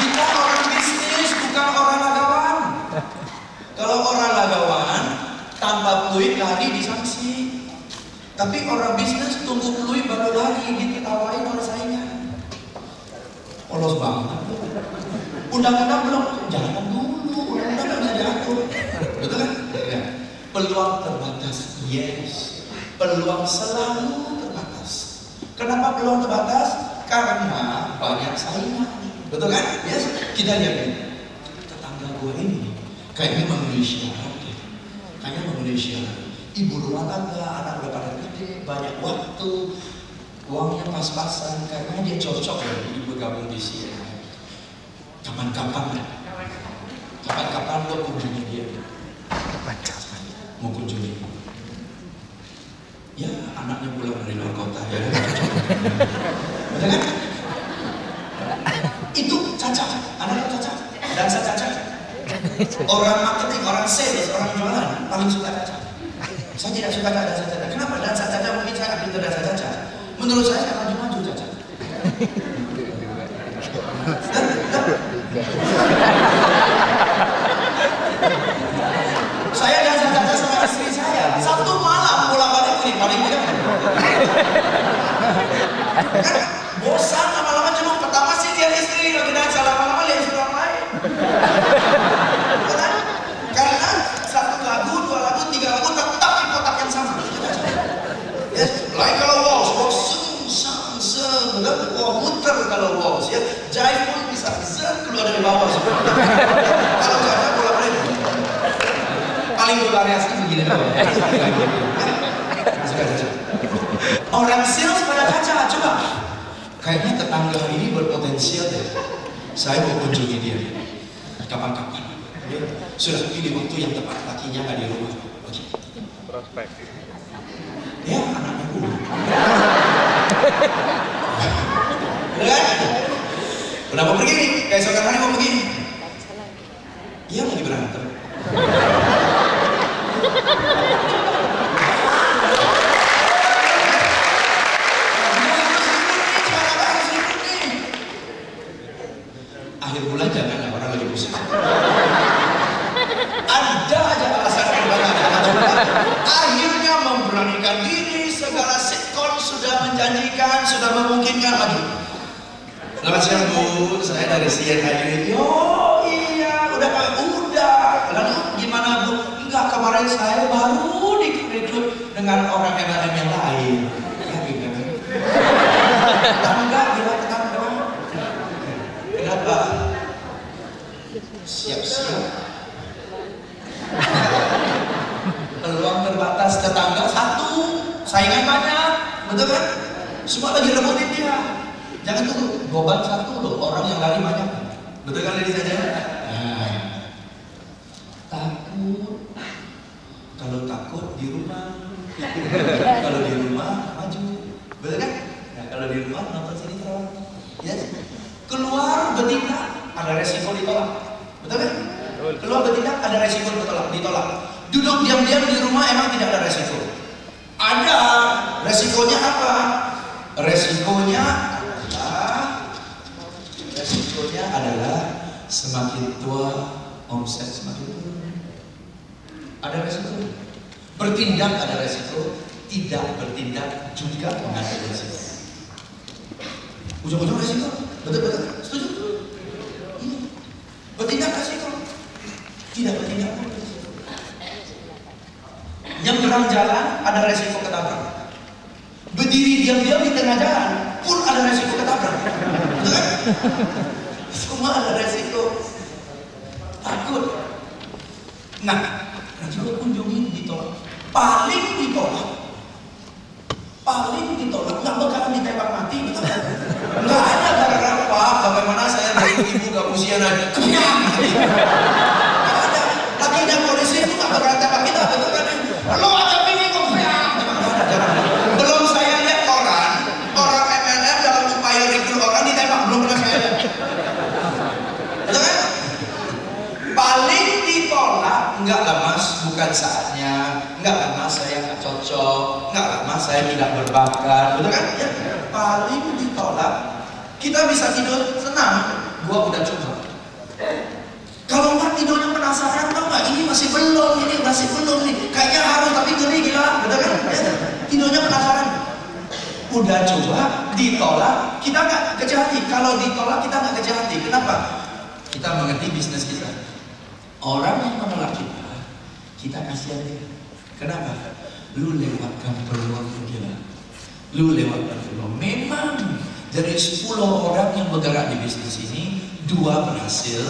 Kita orang bisnis, bukan orang lagawan. Kalau orang lagawan tanpa peluit lari disanksi. Tapi orang bisnis tunggu peluit baru lari, diketawain oleh saingan. Polos banget. Undang-undang belum, jangan dulu, undang-undang nggak bisa diatur. Betul kan? Ya. Peluang terbatas, yes. Peluang selalu terbatas. Kenapa peluang terbatas? Karena banyak saingan. Betul kan? Yes. Kita lihat ini. Tetangga gue ini kayaknya memenuhi syarat. Kayaknya memenuhi syarat. Ibu rumah tangga, anak udah pada gede, banyak waktu, uangnya pas-pasan, karena dia cocok ya ibu gabung di sini. Kapan-kapan lo kunjungi dia. Kapan-kapan mau kunjungi. Ya anaknya pulang dari luar kota ya. Betul kan? Itu Caca, anaknya Caca, dansa Caca. Orang marketing, orang sales, orang jualan paling suka Caca. Saya tidak suka dansa Caca. Kenapa dansa Caca? Mungkin saya nggak pintar dansa Caca. Menurut saya akan maju Caca. Saya dansa Caca sama istri saya. Satu malam bolak-balik ini paling tidak. Kan bosan lama-lama cuma pertama sih dia istri lagi dansa, lama-lama lihat istri orang lain. Karena satu lagu, dua lagu, tiga lagu tetap di kotak yang sama. Yes. Lain kalau waltz, seng, muter kalau waltz ya. Jive pun bisa keluar dari bawah. Kalau Caca bolak-balik. Paling bervariasi begini doang. Orang sales pada Caca, coba. Kayaknya tetangga ini berpotensial deh. Saya mau kunjungi dia. Kapan-kapan. Sudah pilih waktu yang tepat, lakinya nggak di rumah. Oke. Prospek. Ya, anaknya dulu. Kan? Udah mau pergi nih, keesokan hari mau pergi. Iya lagi berantem. Akhir bulan jangan orang lagi pusing. Ada aja alasan yang banyak. Akhirnya memberanikan diri, segala sikon sudah menjanjikan, sudah memungkinkan. Aduh. Selamat siang Bu, saya dari CNN. Yo iya, udah. Lalu gimana Bu? Enggak, kemarin saya baru direkrut dengan orang MLM yang lain. Ya gitu. Tetangga, gila tetangga. Kenapa? Siap-siap. Peluang terbatas, tetangga satu, saingan banyak, betul kan? Semua lagi rebutin dia. Jangan tunggu, goban satu loh, orang yang lari banyak. Betul kan ladies and gentlemen? Takut. Kalau takut di rumah. Kalau di rumah maju. Betul kan? Nah, kalau di rumah nonton sinetron. Yes. Keluar bertindak ada resiko ditolak. Betul kan? Keluar bertindak ada resiko ditolak. Duduk diam-diam di rumah emang tidak ada resiko. Ada. Resikonya apa? Resikonya adalah semakin tua omset semakin turun. Ada resiko. Bertindak ada resiko, tidak bertindak juga ada resiko. Ujung-ujung resiko. Betul. Setuju? Bertindak resiko. Tidak bertindak pun resiko. Nyebrang jalan ada resiko ketabrak. Berdiri diam-diam di tengah jalan pun ada resiko ketabrak. Betul kan? Semua ada resiko. Takut. Nah, juga kunjungi ditolak. Paling ditolak, nggak bakalan ditembak mati, betul kan? Nggak ada gara-gara Pak, bagaimana saya dari ibu gak usia aja, kenyang. Nggak ada. Lakinya polisi itu nggak bakalan tembak kita, betul kan? Lo aja pilih kok kenyang. Belum saya lihat orang MLM dalam upaya rekrut orang ditembak, belum pernah saya lihat. Betul kan? Paling ditolak, enggak lah Mas, bukan saatnya. Enggak lah Mas, saya nggak cocok. Enggak lah Mas, saya tidak berbakat. Betul kan? Ya. paling ditolak, kita bisa tidur tenang. Gua udah coba. Kalau nggak tidurnya penasaran, tau nggak? Ini masih belum nih. Kayaknya harus, tapi ngeri gila, betul kan? Ya, tidurnya penasaran. Udah coba, ditolak, kita nggak kecil hati. Kalau ditolak kita nggak kecil hati. Kenapa? Kita mengerti bisnis kita. Orang yang menolak kita kasihan dia. Kenapa? Lu lewatkan peluang dia. Lu lewatkan peluang. Memang dari 10 orang yang bergerak di bisnis ini, 2 berhasil,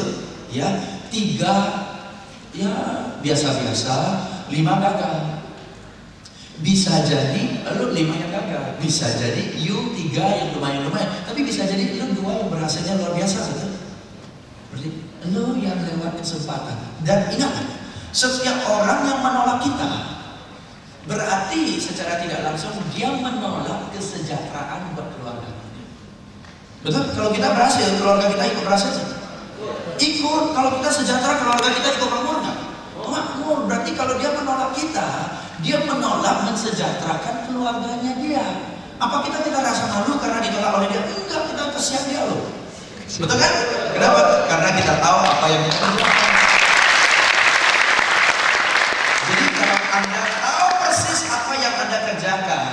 ya, 3 ya biasa-biasa, 5 gagal. Bisa jadi lu 5 yang gagal, bisa jadi you 3 yang lumayan, tapi bisa jadi lu 2 yang berhasilnya luar biasa, betul? Berarti lu yang lewat kesempatan. Dan ingat, setiap orang yang menolak kita berarti secara tidak langsung dia menolak kesejahteraan buat keluarga. Betul? Kalau kita berhasil, keluarga kita ikut berhasil. Ikut. Kalau kita sejahtera, keluarga kita ikut makmur nggak? Makmur. Berarti kalau dia menolak kita, dia menolak mensejahterakan keluarganya dia. Apa kita tidak rasa malu karena ditolak oleh dia? Enggak, kita kasihan dia loh. Betul kan? Kenapa? Karena kita tahu apa yang kita kerjakan. Jadi kalau Anda tahu persis apa yang Anda kerjakan,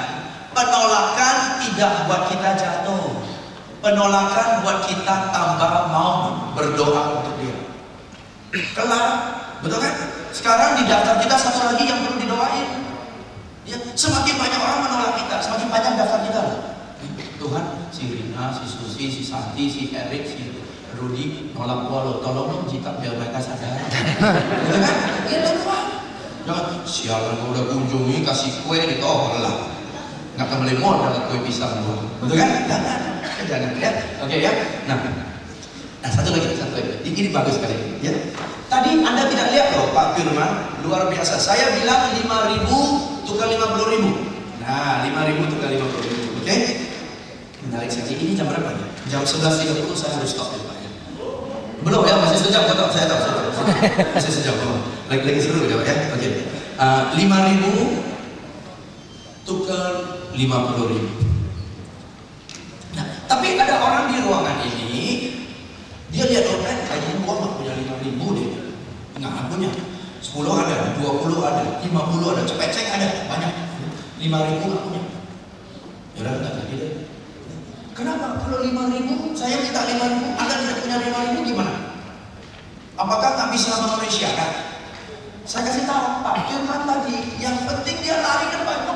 penolakan tidak buat kita jatuh. Penolakan buat kita tambah mau berdoa untuk dia. Kelar, betul kan? Sekarang di daftar kita satu lagi yang perlu didoain. Ya, semakin banyak orang menolak kita, semakin banyak daftar kita. Tuhan, si Rina, si Susi, si Santi, si Erik, si Rudi nolak gua lo, tolong dong jika biar mereka sadar. Betul kan? Itu Tuhan. Jangan sialan gua udah kunjungi kasih kue ditolak. Nggak akan boleh modal kue pisang gua. Betul kan? Jangan ya. Oke ya. Nah, satu lagi. Ini bagus sekali. Ya. Tadi Anda tidak lihat loh Pak Firman, luar biasa. Saya bilang 5.000 tukar 50.000. Nah, 5.000 tukar 50.000. Oke? Menarik sekali. Ini jam berapa ya? Jam 11.30 saya harus stop ya Pak. Belum ya, masih sejam. Saya tahu. Masih sejam. Lagi seru ya Pak ya. Oke. 5.000 tukar 50.000. Nah, tapi ada orang di ruangan ini, dia lihat dompet, kayaknya gua nggak punya 5.000 deh. Nggak punya. 10 ada, 20 ada, 50 ada, cepet ada, banyak. 5.000 nggak punya. Ya udah nggak lagi deh. Kenapa? Kalau 5.000, saya minta 5.000, Anda tidak punya 5.000 gimana? Apakah nggak bisa memanusiakan? Saya kasih tahu Pak Firman tadi, yang penting dia lari ke depan,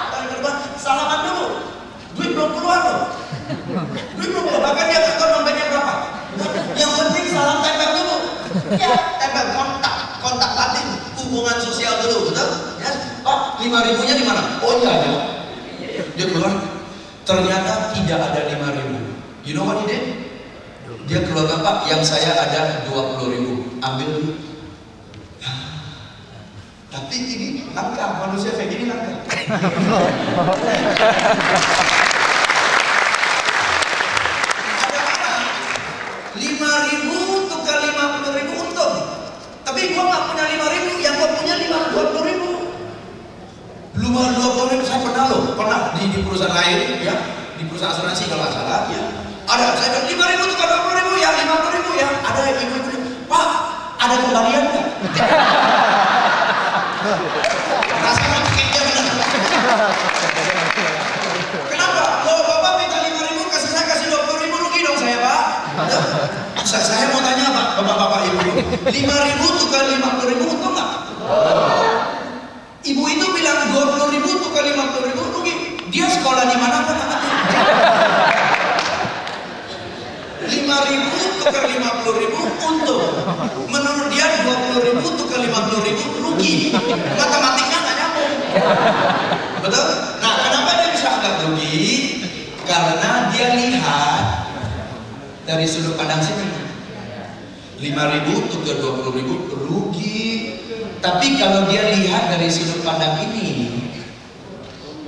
lari ke depan, salaman dulu. Duit belum keluar loh. Duit belum keluar, bahkan dia nggak tahu dompetnya berapa. Yang penting salam tempel dulu. Ya, tempel kontak batin, hubungan sosial dulu, betul? Ya, Pak, 5.000-nya di mana? Oh iya ya. Dia keluar. Ternyata tidak ada 5.000. You know what he did? Dia keluarkan, Pak, yang saya ada 20.000. Ambil dulu. Tapi ini langka, manusia kayak gini langka. Ada apa? 5.000 tukar 50.000 untung. Tapi gua nggak punya 5.000, yang gua punya 20.000. 20.000 saya pernah di perusahaan lain ya, di perusahaan asuransi kalau nggak salah ya. Ada, saya bilang 5.000 tukar 20.000 ya, 50.000 ya. Ada yang ibu-ibu, Pak, ada kembalian nggak? Rasanya tiketnya benar. Kenapa? Loh, Bapak minta 5.000, kasih saya kasih 20.000, rugi dong saya Pak. Saya mau tanya Pak, Bapak-bapak Ibu, 5.000 tukar 50.000 untung nggak? Ibu itu bilang 20.000 tukar 50.000 rugi. Dia sekolah di mana Pak? 5.000 tukar 50.000 untung. Menurut dia 20.000 tukar 50.000 rugi. Matematiknya nggak nyambung. Betul? Nah, kenapa dia bisa anggap rugi? Karena dia lihat dari sudut pandang sini. 5.000 tukar 20.000 rugi. Tapi kalau dia lihat dari sudut pandang ini,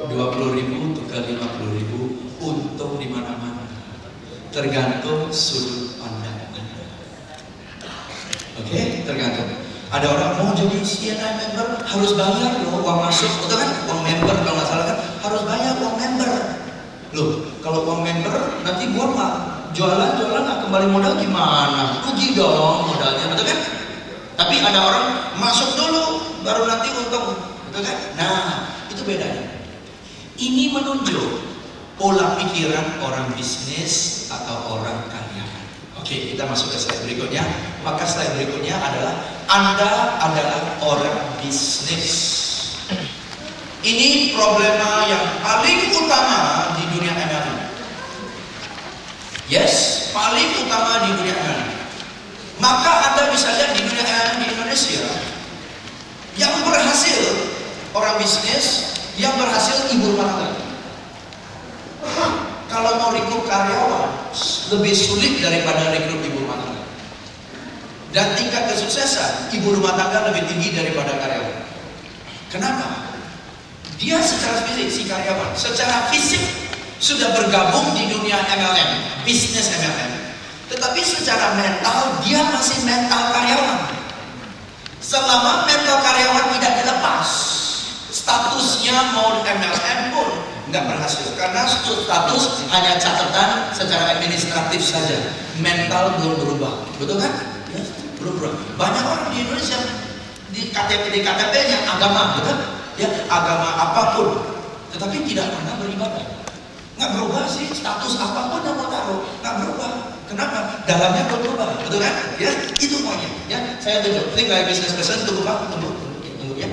20.000 tukar 50.000 untung di mana-mana. Tergantung sudut pandang Anda. Oke, tergantung. Ada orang mau jadi CNI member harus bayar loh uang masuk, betul kan? Uang member kalau nggak salah kan harus bayar uang member. Loh, Kalau uang member nanti gua nggak jualan nggak kembali modal gimana? Rugi dong modalnya, betul kan? Tapi ada orang masuk dulu baru nanti untung, betul kan? Nah, itu bedanya. Ini menunjuk pola pikiran orang bisnis atau orang karyawan. Oke, kita masuk ke slide berikutnya. Maka slide berikutnya adalah Anda adalah orang bisnis. Ini problema yang paling utama di dunia MLM. Yes, paling utama di dunia MLM. Maka Anda bisa lihat di dunia MLM di Indonesia, yang berhasil orang bisnis, yang berhasil ibu rumah tangga. Kalau mau rekrut karyawan, lebih sulit daripada rekrut ibu rumah tangga. Dan tingkat kesuksesan ibu rumah tangga lebih tinggi daripada karyawan. Kenapa? Dia secara fisik, si karyawan, secara fisik sudah bergabung di dunia MLM, bisnis MLM. Tetapi secara mental, dia masih mental karyawan. Selama mental karyawan tidak dilepas, statusnya mau MLM pun nggak berhasil. Karena status hanya catatan secara administratif saja. Mental belum berubah, betul kan? Ya, belum berubah. Banyak orang di Indonesia di KTP-nya agama, betul? Ya, agama apapun, tetapi tidak pernah beribadah. Nggak berubah sih, status apapun yang mau taruh, nggak berubah. Kenapa? Dalamnya belum berubah, betul kan? Ya, itu poinnya. Ya, saya tunjuk. Think like business person, tunggu ya.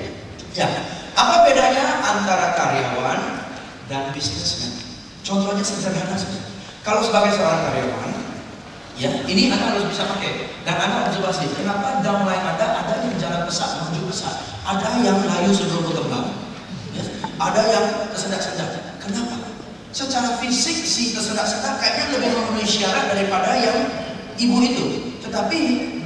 Ya, apa bedanya antara karyawan dan bisnismen? Contohnya sederhana saja. Kalau sebagai seorang karyawan, ya, ini Anda harus bisa pakai. Dan Anda observasi, kenapa downline ada yang jalan pesat, maju pesat. Ada yang layu sebelum berkembang, ya. Ada yang kesendak-sendak. Kenapa? Secara fisik si kesendak-sendak kayaknya lebih memenuhi syarat daripada yang ibu itu. Tetapi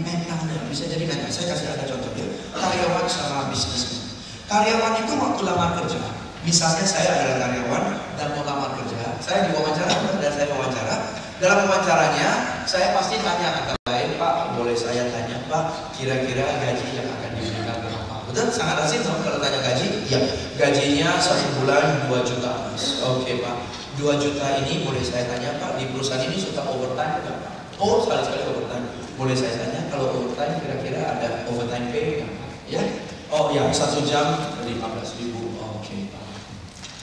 mentalnya bisa jadi mental. Saya kasih ada contoh ya. Karyawan sama bisnismen. Karyawan itu waktu lamar kerja. Misalnya saya adalah karyawan dan mau lamar kerja. Saya diwawancara dan saya wawancara. Dalam wawancaranya saya pasti tanya antara lain, Pak, boleh saya tanya Pak, kira-kira gaji yang akan diberikan berapa? Betul, sangat asing kalau tanya gaji. Ya, gajinya 1 bulan 2 juta. Oke Pak, 2 juta ini boleh saya tanya Pak, di perusahaan ini suka overtime enggak Pak? Oh, sekali-sekali overtime. Boleh saya tanya kalau overtime kira-kira ada overtime pay enggak? Ya? Oh ya, 1 jam 15.000. Oke Pak.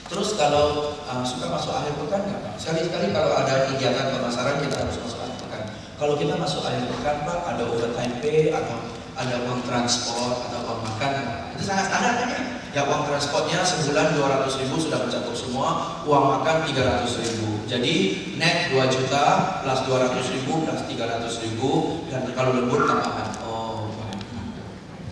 Terus kalau suka masuk akhir pekan nggak Pak? Sekali-sekali kalau ada kegiatan pemasaran kita harus masuk akhir pekan. Kalau kita masuk akhir pekan Pak, ada overtime pay atau ada uang transport atau uang makan, itu sangat standar kan ya? Ya, uang transportnya sebulan 200.000 sudah mencakup semua, uang makan 300.000. Jadi net 2 juta plus 200.000 plus 300.000, dan kalau lembur tambahan. Oh, baik.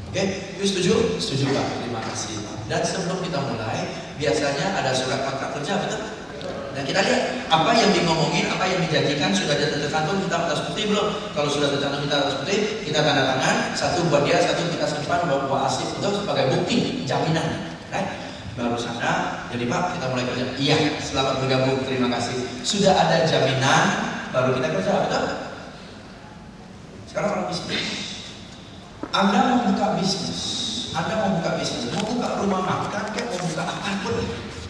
Oke, itu setuju? Setuju Pak, terima kasih Pak. Dan sebelum kita mulai, biasanya ada surat kontrak kerja, betul? Dan kita lihat apa yang ngomongin, apa yang dijanjikan sudah tercantum hitam atas putih belum? Kalau sudah tercantum hitam atas putih, kita tanda tangan, satu buat dia, satu kita simpan buat asik untuk sebagai bukti jaminan, right? Baru sana, jadi Pak kita mulai kerja. Iya, selamat bergabung, terima kasih. Sudah ada jaminan, baru kita kerja, betul? Sekarang orang bisnis. Anda mau buka bisnis, mau buka rumah makan, kayak mau buka apapun,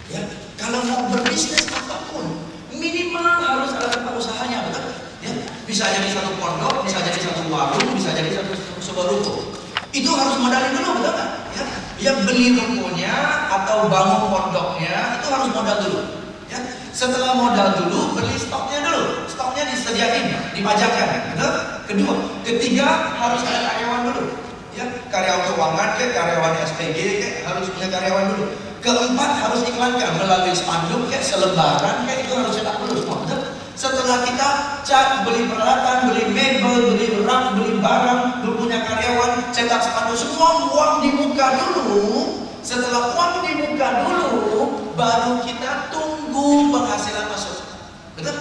ya. Kalau mau berbisnis apapun, minimal harus ada tempat usahanya, betul? Ya, bisa jadi satu pondok, bisa jadi satu warung, bisa jadi sebuah ruko. Itu harus modalin dulu, betul kan? Ya, yang beli rukonya atau bangun pondoknya itu harus modal dulu. Ya, setelah modal dulu, beli stoknya dulu, stoknya disediain, dipajakkan, betul? Kedua, ketiga harus ada karyawan dulu. Ya, karyawan keuangan, karyawan SPG, harus punya karyawan dulu. Keempat, harus iklankan melalui spanduk, selebaran, itu harus cetak dulu semua. Setelah kita cat, beli peralatan, beli mebel, beli rak, beli barang, belum punya karyawan, cetak spanduk, semua uang di muka dulu. Setelah uang di muka dulu, baru kita tunggu penghasilan masuk. Betul?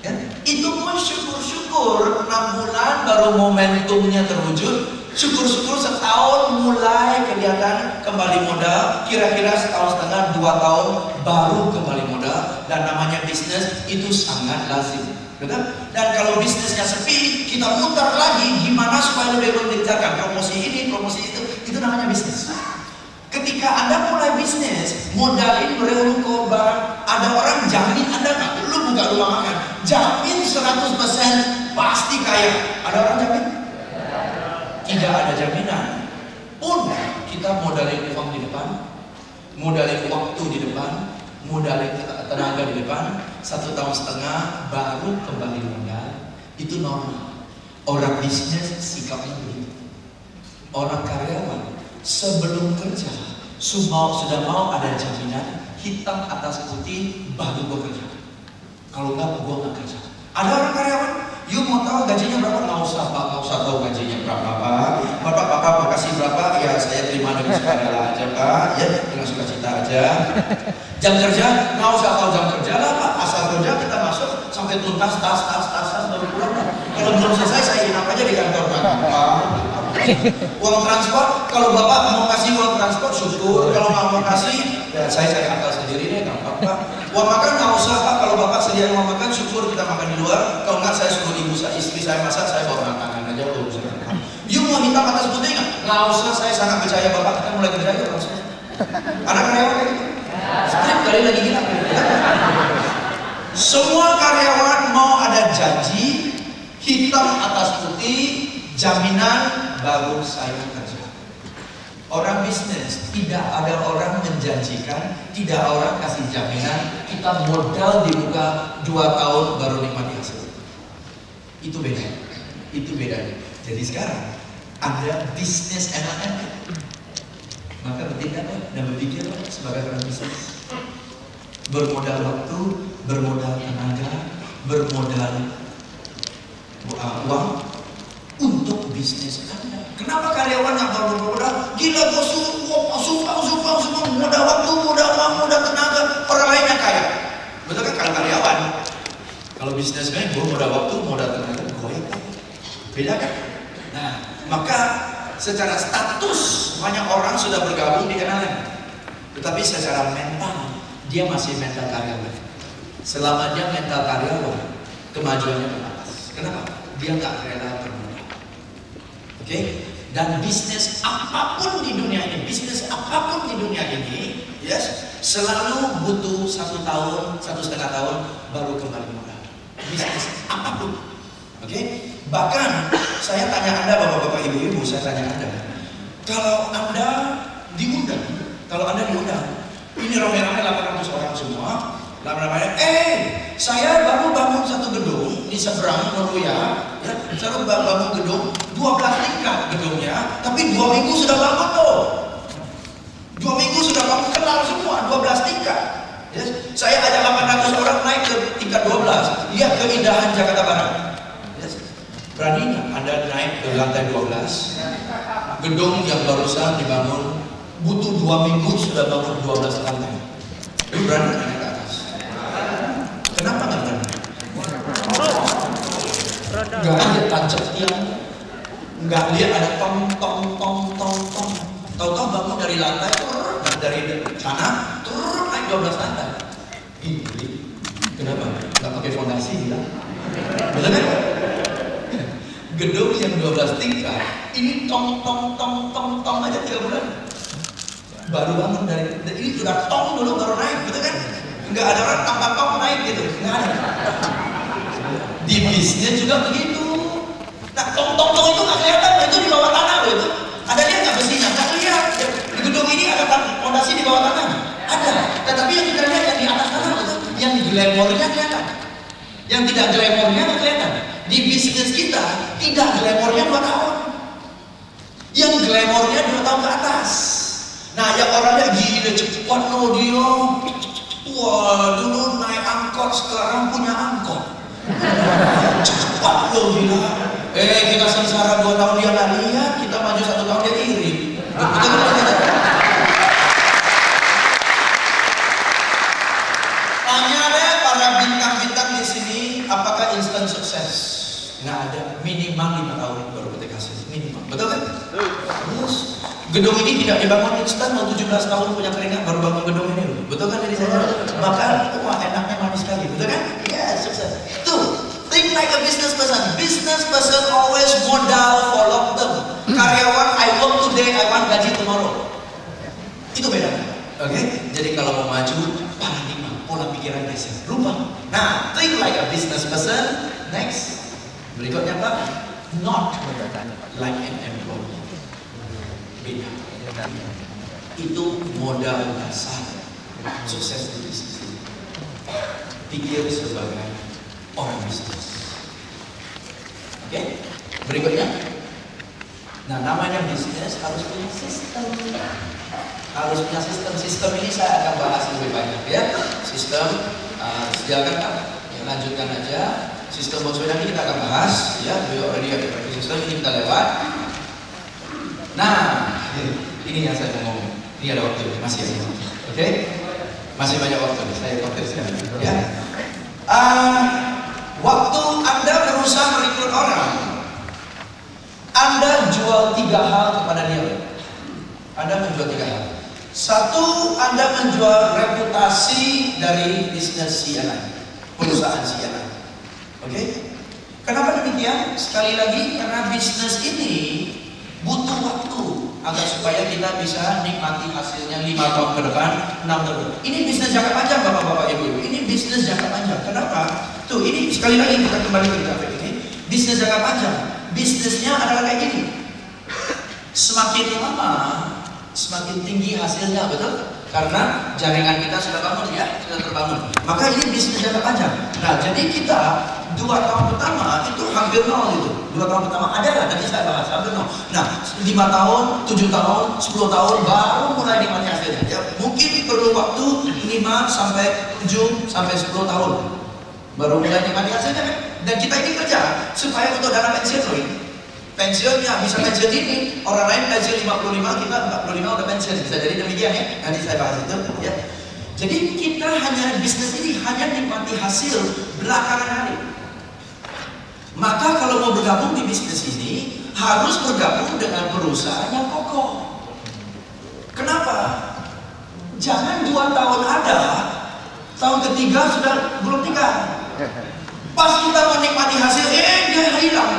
Ya? Itu pun syukur-syukur 6 bulan baru momentumnya terwujud. Syukur-syukur setahun mulai kegiatan kembali modal, kira-kira setahun setengah 2 tahun baru kembali modal. Dan namanya bisnis itu sangat lazim, betul? Dan kalau bisnisnya sepi, kita muter lagi gimana supaya lebih mengejarkan promosi ini, promosi itu namanya bisnis. Ketika Anda mulai bisnis, modalin beli ruko barang, ada orang jamin Anda nggak? Lu buka buka rumah makan, jamin 100% pasti kaya. Ada orang jamin? Tidak ada jaminan. Pun kita modalin uang di depan, modalin waktu di depan, modalin tenaga di depan, 1,5 tahun baru kembali modal. Itu normal. Orang bisnis sikapnya begitu. Orang karyawan sebelum kerja sudah mau ada jaminan hitam atas putih baru bekerja. Kalau enggak, gue nggak kerja. Ada orang karyawan, you mau tahu gajinya berapa? Nggak usah pak, nggak usah tahu gajinya berapa pak. Bapak makasih berapa? Ya saya terima dengan sukarela aja pak, ya dengan sukacita aja. Jam kerja, nggak usah tahu jam kerja lah pak. Asal kerja kita masuk sampai tuntas tas baru pulang. Kalau belum selesai saya inap aja di kantor pak. Uang transport, kalau bapak mau kasih uang transport syukur, kalau nggak mau kasih, ya saya cari akal sendiri deh, gampang pak. Uang makan nggak usah pak, kalau bapak sediain uang makan syukur kita makan di luar. Kalau nggak saya suruh istri saya masak, saya bawa makanan aja urusan. You mau hitam atas putih nggak usah, saya sangat percaya bapak, kita mulai kerja aja langsung. Anak karyawan kayak gitu, strip kali lagi gila. Semua karyawan mau ada janji hitam atas putih, jaminan baru saya kerja. Orang bisnis tidak ada orang menjanjikan, tidak orang kasih jaminan kita modal dibuka 2 tahun baru nikmati hasil. Itu beda. Itu bedanya. Jadi sekarang ada bisnis enak-enak, maka bertindak dan berpikir sebagai orang bisnis. Bermodal waktu, bermodal tenaga, bermodal uang untuk bisnis Anda. Kenapa karyawan yang baru bermodal? Gila gue sumpah modal waktu, modal uang, modal tenaga. Orang lain yang kaya. Betul kan kalau karyawan? Kalau bisnismen gue modal waktu, modal tenaga, gue ya kaya. Beda kan? Nah, maka secara status banyak orang sudah bergabung di NLM. Tetapi secara mental dia masih mental karyawan. Selama dia mental karyawan, kemajuannya terbatas. Kenapa? Dia nggak rela bermodal. Oke? Dan bisnis apapun di dunia ini, yes, selalu butuh 1 tahun, 1,5 tahun baru kembali modal. Bisnis apapun. Oke? Bahkan saya tanya Anda, bapak-bapak, ibu-ibu, saya tanya Anda, kalau Anda diundang, ini rame-rame 800 orang semua, saya baru bangun satu gedung di seberang Meruya, ya, saya baru bangun gedung 12 tingkat gedungnya, tapi 2 minggu sudah bangun loh. 2 minggu sudah bangun, kenal semua, 12 tingkat. Ya, saya ajak 800 orang naik ke tingkat 12, lihat keindahan Jakarta Barat. Ya, berani nggak Anda naik ke lantai 12? Gedung yang barusan dibangun, butuh 2 minggu sudah bangun 12 lantai. Itu berani naik ke atas? Kenapa nggak berani? Nggak ada tancap tiang, nggak lihat ada tong. Tahu-tahu bangun dari lantai, dari tanah, naik 12 lantai. Ini kenapa? Nggak pakai fondasi gila? Betul kan? Gedung yang 12 tingkat, ini tong aja 3 bulan. Baru bangun dari ini sudah tong dulu baru naik, betul kan? Nggak ada orang tanpa tong naik gitu, nggak ada. Di bisnis juga begitu. Nah, tong itu nggak kelihatan, itu di bawah tanah loh itu. Ada lihat nggak besinya? Nggak lihat. Di gedung ini ada fondasi di bawah tanah. Ada. Tetapi yang kita lihat yang di atas tanah itu, yang glamornya kelihatan. Yang tidak glamornya nggak kelihatan. Di bisnis kita tidak glamornya 2 tahun. Yang glamornya 2 tahun ke atas. Nah, yang orangnya gila cepat loh dia. Wah, dulu naik angkot, sekarang punya angkot. Cepat loh gila. Kita sengsara 2 tahun dia nggak lihat, kita maju 1 tahun dia iri. Betul kan? Tanya deh para bintang-bintang di sini, apakah instan sukses? Nggak ada, minimal 5 tahun baru ketika hasil, minimal. Betul kan? Terus gedung ini tidak dibangun instan, mau 17 tahun punya keringat baru bangun gedung ini loh. Betul kan dari saya? Makan, wah enaknya manis sekali, betul kan? Ya, sukses. Tuh, think like a business person. Business person always modal for long term. Karyawan, I work today, I want gaji tomorrow. Itu beda. Oke? Jadi kalau mau maju, paradigma, pola pikir. pikiran geser, rubah. Nah, think like a business person. Next, berikutnya apa? Not like an employee. Beda. Itu modal dasar sukses di bisnis. Pikir sebagai orang bisnis. Oke? Berikutnya. Nah, namanya bisnis harus punya sistem. Harus punya sistem. Sistem ini saya akan bahas lebih banyak ya. Sistem, sediakan Pak. Ya, lanjutkan aja. Sistem Volkswagen ini kita akan bahas ya. We already have a sistem, ini kita lewat. Nah, ini yang saya mau ngomong. Ini ada waktu, masih ada waktu. Oke? Masih banyak waktu. Saya khotib sekali. Ya. Waktu Anda berusaha merekrut orang, Anda jual 3 hal kepada dia. Anda menjual 3 hal. 1, Anda menjual reputasi dari bisnis CNN, perusahaan CNN. Oke? Kenapa demikian? Sekali lagi, karena bisnis ini butuh waktu agar supaya kita bisa nikmati hasilnya 5 tahun ke depan, 6 tahun. Ini bisnis jangka panjang, bapak-bapak, ibu-ibu. Ini bisnis jangka panjang. Kenapa? Tuh, ini sekali lagi kita kembali ke grafik ini. Bisnis jangka panjang. Bisnisnya adalah kayak gini. Semakin lama, semakin tinggi hasilnya, betul? Karena jaringan kita sudah bangun ya, sudah terbangun. Maka ini bisnis jangka panjang. Nah, jadi kita 2 tahun pertama itu hampir nol itu. 2 tahun pertama adalah nanti saya bahas hampir nol. Nah, 5 tahun, 7 tahun, 10 tahun baru mulai nikmati hasilnya. Ya, mungkin perlu waktu 5 sampai 7 sampai 10 tahun baru mulai nikmati hasilnya kan? Dan kita ini kerja supaya untuk dana pensiun loh ini. Pensiunnya bisa pensiun ini, orang lain pensiun 55, kita 45 udah pensiun. Bisa jadi demikian ya. Nanti saya bahas itu ya. Jadi kita hanya bisnis ini hanya nikmati hasil belakangan hari. Maka kalau mau bergabung di bisnis ini harus bergabung dengan perusahaan yang kokoh. Kenapa? Jangan 2 tahun ada, tahun ketiga sudah belum nikah. Pas kita menikmati hasil, dia hilang.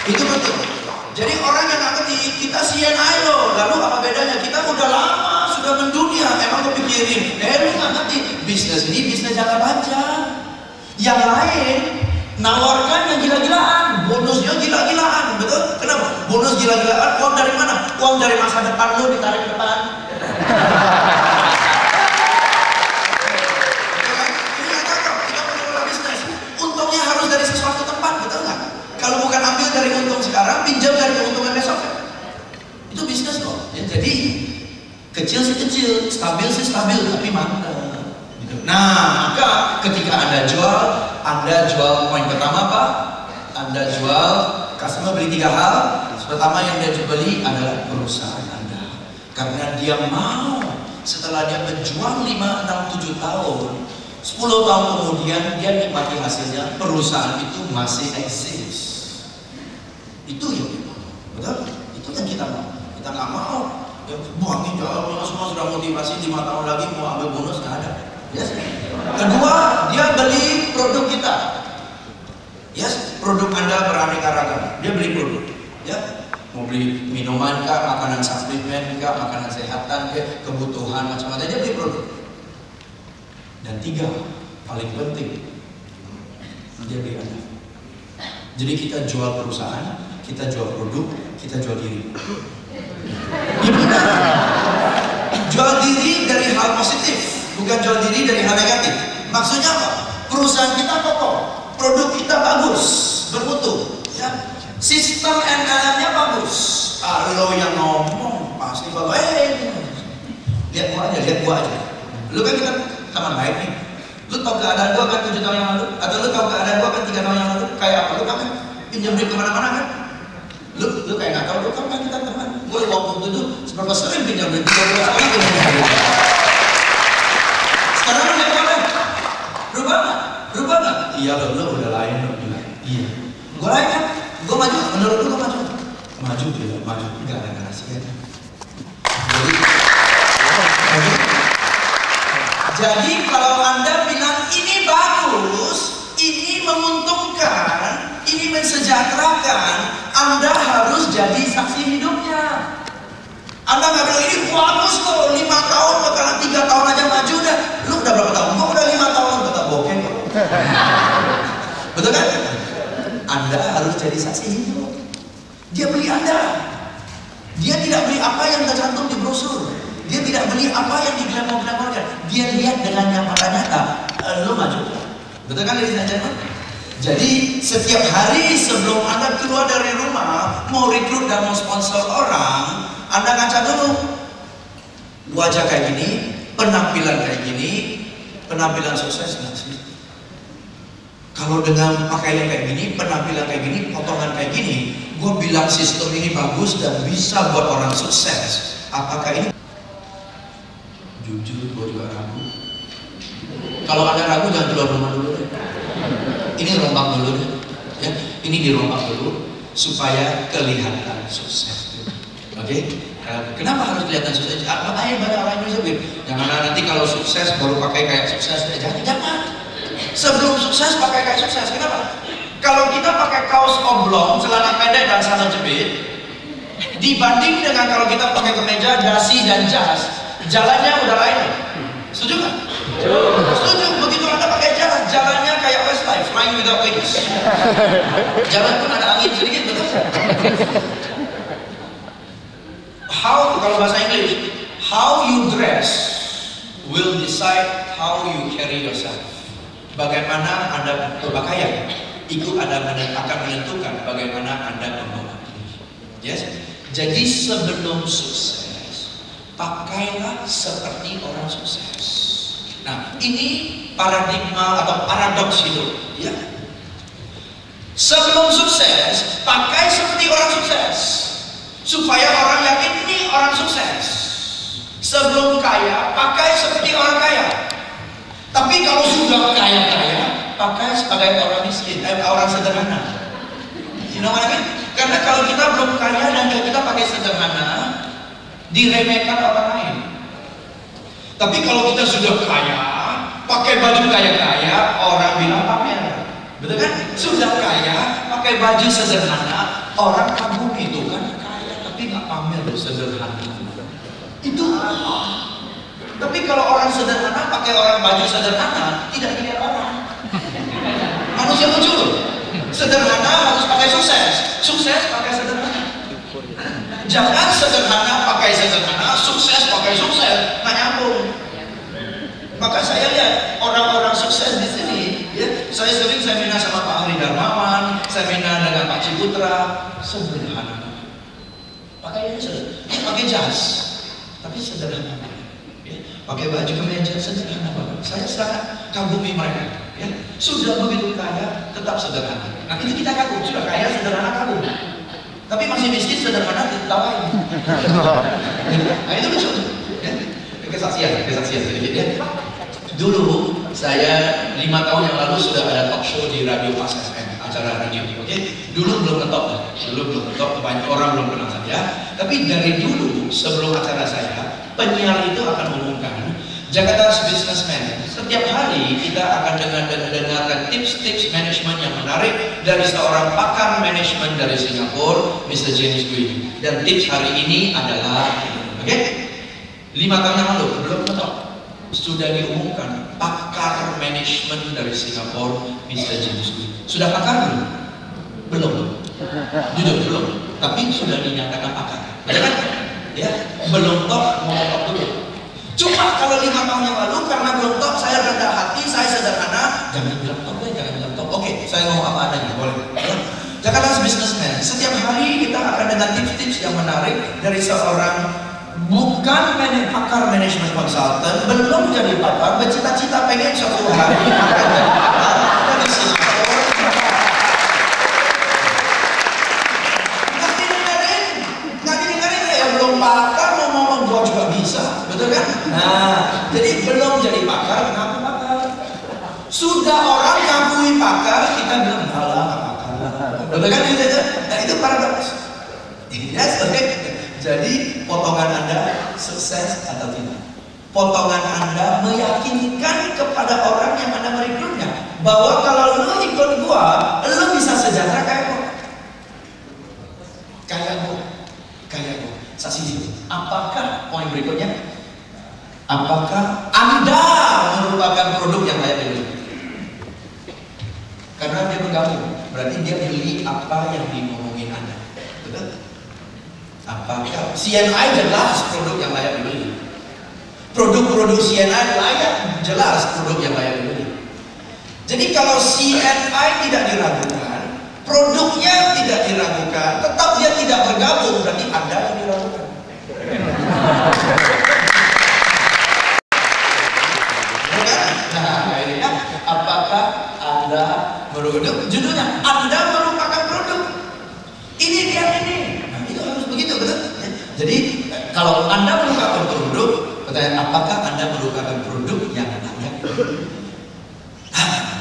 Itu betul. Jadi orang yang nggak ngerti, kita CNI loh. Lalu apa bedanya? Kita udah lama sudah mendunia, emang kepikirin. Lu nggak ngerti, bisnis ini bisnis jangka panjang. Yang lain nawarkan yang gila-gilaan, bonusnya gila-gilaan, betul? Kenapa? Bonus gila-gilaan, uang dari mana? Uang dari masa depan lu ditarik ke depan. Untungnya harus dari sesuatu tempat, betul nggak? Kalau bukan ambil dari untung sekarang, pinjam dari keuntungan besok. Itu bisnis loh. Ya, jadi kecil sih kecil, stabil sih stabil, tapi mantap. Nah, maka ketika Anda jual poin pertama apa? Anda jual, customer beli 3 hal. Pertama yang dia beli adalah perusahaan Anda. Karena dia mau setelah dia menjual 5, 6, 7 tahun, 10 tahun kemudian dia nikmati hasilnya, perusahaan itu masih eksis. Itu yang kita mau, betul? Itu yang kita mau. Kita nggak mau. Ya, buangin jauh, semua sudah motivasi 5 tahun lagi mau ambil bonus nggak ada. Yes. Kedua, dia beli produk kita. Yes, produk Anda beraneka ragam. Dia beli produk. Ya, mau beli minuman kah, makanan suplemen kah, makanan sehatan kah, kebutuhan macam-macam, dia beli produk. Dan 3, paling penting, dia beli Anda. Jadi kita jual perusahaan, kita jual produk, kita jual diri. Jual diri dari hal positif, bukan jual diri dari hal negatif. Maksudnya apa? Perusahaan kita kokoh, produk kita bagus, bermutu, ya. Sistem MLM-nya bagus. Lo yang ngomong pasti bagus. Lihat gua aja. Lu kan kita teman baik nih. Lu tahu keadaan gua kan 7 tahun yang lalu, atau lu tahu keadaan gua kan 3 tahun yang lalu? Kayak apa? Lu kan pinjam duit kemana-mana kan? Lu kayak nggak tahu, lu kan kita teman. Gue waktu itu seberapa sering pinjam duit, 30 kali pinjam duit. Sekarang lu lihat apa? Berubah nggak? Iya lo udah lain lo bilang. Iya. Gue lain kan? Gue maju. Menurut lu gue maju? Maju tidak maju. Nggak ada rahasia. Jadi kalau Anda bilang ini bagus, ini menguntungkan, ini mensejahterakan, Anda harus jadi saksi hidupnya. Anda nggak bilang ini bagus kok, 5 tahun bakalan 3 tahun aja maju dah. Lu udah berapa tahun? Gua udah 5 tahun, tetap bokeh kok. Betul kan? Anda harus jadi saksi hidup. Dia beli Anda. Dia tidak beli apa yang tercantum di brosur. Dia tidak beli apa yang diglamor-glamorkan. Dia lihat dengan yang nyata, lu maju. Betul kan ladies and gentlemen? Jadi setiap hari sebelum Anda keluar dari rumah, mau rekrut dan mau sponsor orang, Anda ngaca dulu. Wajah kayak gini, penampilan kayak gini, penampilan sukses nggak sih? Kalau dengan pakaian kayak gini, penampilan kayak gini, potongan kayak gini, gue bilang sistem ini bagus dan bisa buat orang sukses. Apakah ini? Jujur, gue juga ragu. Kalau Anda ragu, jangan keluar rumah dulu deh. Ini rombak dulu deh. Ya, ini dirombak dulu supaya kelihatan sukses. Oke? Kenapa harus kelihatan sukses? Makanya banyak orang Indonesia bilang, jangan nanti kalau sukses baru pakai kayak sukses. Jangan. Sebelum sukses pakai kayak sukses. Kenapa? Kalau kita pakai kaos oblong, celana pendek dan sandal jepit, dibanding dengan kalau kita pakai kemeja, dasi dan jas, jalannya udah lain. Setuju nggak? Setuju. Begitu Anda pakai jas, jalannya kayak Westlife, flying without wings. Jalan pun ada angin sedikit, betul? Kalau bahasa Inggris, how you dress will decide how you carry yourself. Bagaimana Anda berpakaian, itu akan menentukan bagaimana Anda membawa diri. Yes? Jadi sebelum sukses, pakailah seperti orang sukses. Nah, ini paradigma atau paradoks hidup. Ya. Sebelum sukses, pakai seperti orang sukses, supaya orang yakin ini orang sukses. Sebelum kaya, pakai seperti orang kaya. Tapi kalau sudah kaya-kaya, pakai sebagai orang miskin, orang sederhana. You know what I mean? Karena kalau kita belum kaya dan kita pakai sederhana, diremehkan orang lain. Tapi kalau kita sudah kaya, pakai baju kaya-kaya, orang bilang pamer. Betul kan? Sudah kaya, pakai baju sederhana, orang kagum itu kan kaya, tapi nggak pamer loh, sederhana. Itu tapi kalau orang sederhana pakai orang baju sederhana, tidak dilihat orang. Manusia lucu. Sederhana harus pakai sukses, sukses pakai sederhana. Jangan sederhana pakai sederhana, sukses pakai sukses, nggak nyambung. Maka saya lihat orang-orang sukses di sini, ya, saya sering seminar sama Pak Ari Darmawan, seminar dengan Pak Ciputra, sederhana. Pakaiannya sederhana, pakai jas, tapi sederhana. Pakai baju kemeja sederhana banget. Saya sangat kagumi mereka. Ya, sudah begitu kaya, tetap sederhana. Nah itu kita kagum, sudah kaya sederhana kagum. Tapi masih miskin sederhana ditawain. Nah itu lucu. Ya. Kesaksian sedikit ya. Dulu saya 5 tahun yang lalu sudah ada talk show di Radio Pas FM, acara radio. Oke, dulu belum ngetop, banyak orang belum kenal saya. Tapi dari dulu sebelum acara saya, penyiar itu akan mengumumkan Jakarta's Businessman. Setiap hari kita akan dengarkan tips-tips manajemen yang menarik dari seorang pakar manajemen dari Singapura, Mr. James Gui. Dan tips hari ini adalah, oke, 5 tahun yang lalu belum ngetop, sudah diumumkan pakar manajemen dari Singapura, Mr. James Gui. Sudah pakar belum? Belum. Jujur belum. Tapi sudah dinyatakan pakar. Betul kan? Ya, belum top, mau top dulu. Cuma kalau 5 tahun yang lalu karena belum top, saya rendah hati, saya sederhana, jangan bilang top ya, jangan bilang top. Oke, saya ngomong apa adanya, boleh. Jakarta's Businessman. Setiap hari kita akan dengar tips-tips yang menarik dari seorang bukan pakar manajemen konsultan, belum jadi pakar, bercita-cita pengen suatu hari akan jadi pakar dari Singapura. Nggak didengarin ya, belum pakar mau ngomong gua juga bisa, betul kan? Nah, jadi belum jadi pakar, kenapa pakar? Sudah orang ngakui pakar, kita bilang halah pakar. Betul kan? Nah itu paradoks. Yes, okay. Jadi potongan Anda sukses atau tidak? Potongan Anda meyakinkan kepada orang yang Anda merekrutnya bahwa kalau lu ikut gua, lu bisa sejahtera kayak gua. Kayak gua. Saksi apa Apakah, poin berikutnya, apakah Anda merupakan produk yang layak dibeli? Karena dia bergabung, berarti dia beli apa yang ngomongin Anda. Betul? Apakah CNI jelas produk yang layak dibeli? Produk-produk CNI layak, jelas produk yang layak dibeli. Jadi kalau CNI tidak diragukan, produknya tidak diragukan, tetap dia tidak bergabung, berarti Anda yang diragukan. Nah, ini kan, apakah Anda merupakan, judulnya Anda merupakan produk. Ini dia ini. Nah, itu harus begitu, betul? Ya. Jadi kalau Anda merupakan produk, pertanyaan apakah Anda merupakan produk yang layak?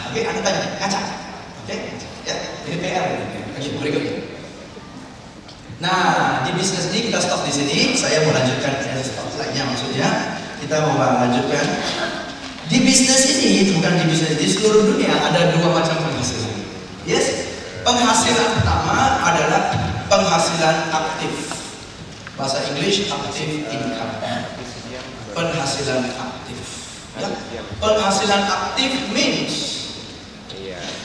Oke, Anda tanya, kaca. Oke, ya, ini PR. Oke, berikutnya. Nah, di bisnis ini kita stop di sini. Saya mau lanjutkan stop lainnya, maksudnya kita mau lanjutkan. Di bisnis ini, bukan di bisnis, di seluruh dunia ada dua macam penghasilan. Yes, penghasilan pertama adalah penghasilan aktif. Bahasa Inggris active income. Penghasilan aktif. Ya. Penghasilan aktif means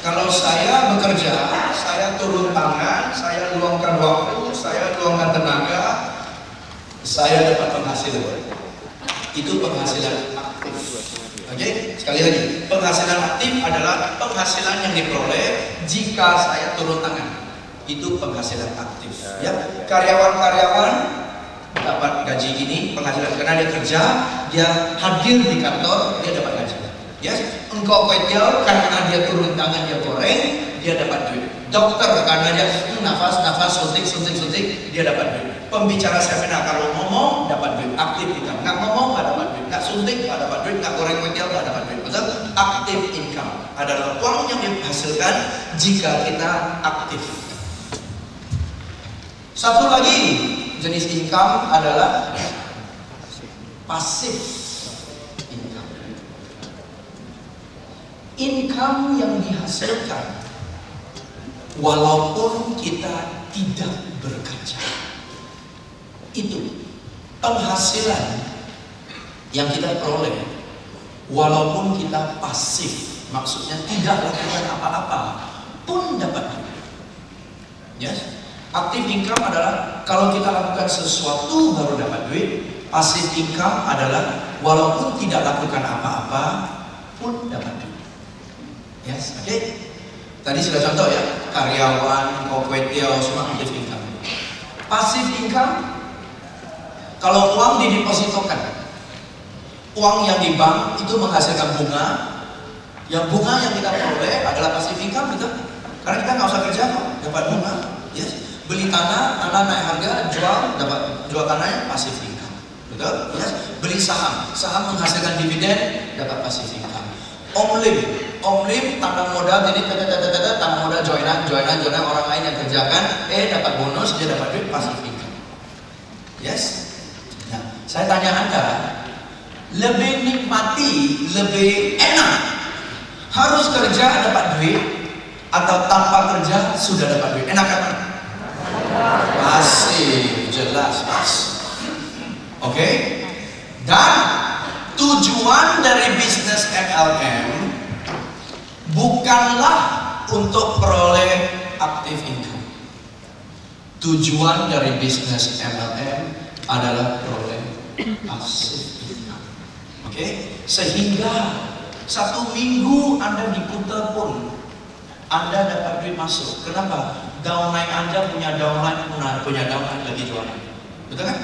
kalau saya bekerja, saya turun tangan, saya luangkan waktu, saya luangkan tenaga, saya dapat penghasilan. Itu penghasilan aktif. Oke, sekali lagi, penghasilan aktif adalah penghasilan yang diperoleh jika saya turun tangan. Itu penghasilan aktif. Ya, karyawan-karyawan dapat gaji ini, penghasilan karena dia kerja, dia hadir di kantor, dia dapat gaji. Ya, engkau kecil karena dia turun tangan, dia goreng, dia dapat duit. Dokter karena dia nafas, suntik, dia dapat duit. Pembicara seminar kalau ngomong dapat duit, aktif income. Nggak ngomong nggak dapat duit, nggak suntik nggak dapat duit, nggak goreng kecil nggak dapat duit. Betul? Aktif income adalah uang yang dihasilkan jika kita aktif. Satu lagi jenis income adalah pasif income. Income yang dihasilkan walaupun kita tidak bekerja. Itu penghasilan yang kita peroleh walaupun kita pasif, maksudnya tidak lakukan apa-apa pun dapat duit. Yes? Aktif income adalah kalau kita lakukan sesuatu baru dapat duit. Pasif income adalah walaupun tidak lakukan apa-apa pun dapat duit. Yes, oke. Tadi sudah contoh ya, karyawan, kokwetiau, semua aktif income. Pasif income, kalau uang didepositokan, uang yang di bank itu menghasilkan bunga. Yang bunga yang kita peroleh adalah pasif income, betul? Karena kita nggak usah kerja kok, dapat bunga. Yes. Beli tanah naik harga, jual tanahnya pasif income, betul? Yes. Beli saham menghasilkan dividen, dapat pasif income. Omlim tanam modal, jadi tanam modal joinan orang lain yang kerjakan, dapat bonus, dia dapat duit, pasif income. Yes. Nah, saya tanya Anda, lebih nikmati, lebih enak harus kerja dapat duit atau tanpa kerja sudah dapat duit? Enak apa? Pasif, jelas pasif. Oke? Dan tujuan dari bisnis MLM bukanlah untuk peroleh aktif income. Tujuan dari bisnis MLM adalah peroleh pasif income. Oke? Sehingga satu minggu Anda diputar pun Anda dapat duit masuk. Kenapa? Downline Anda punya downline lagi jualan. Betul kan?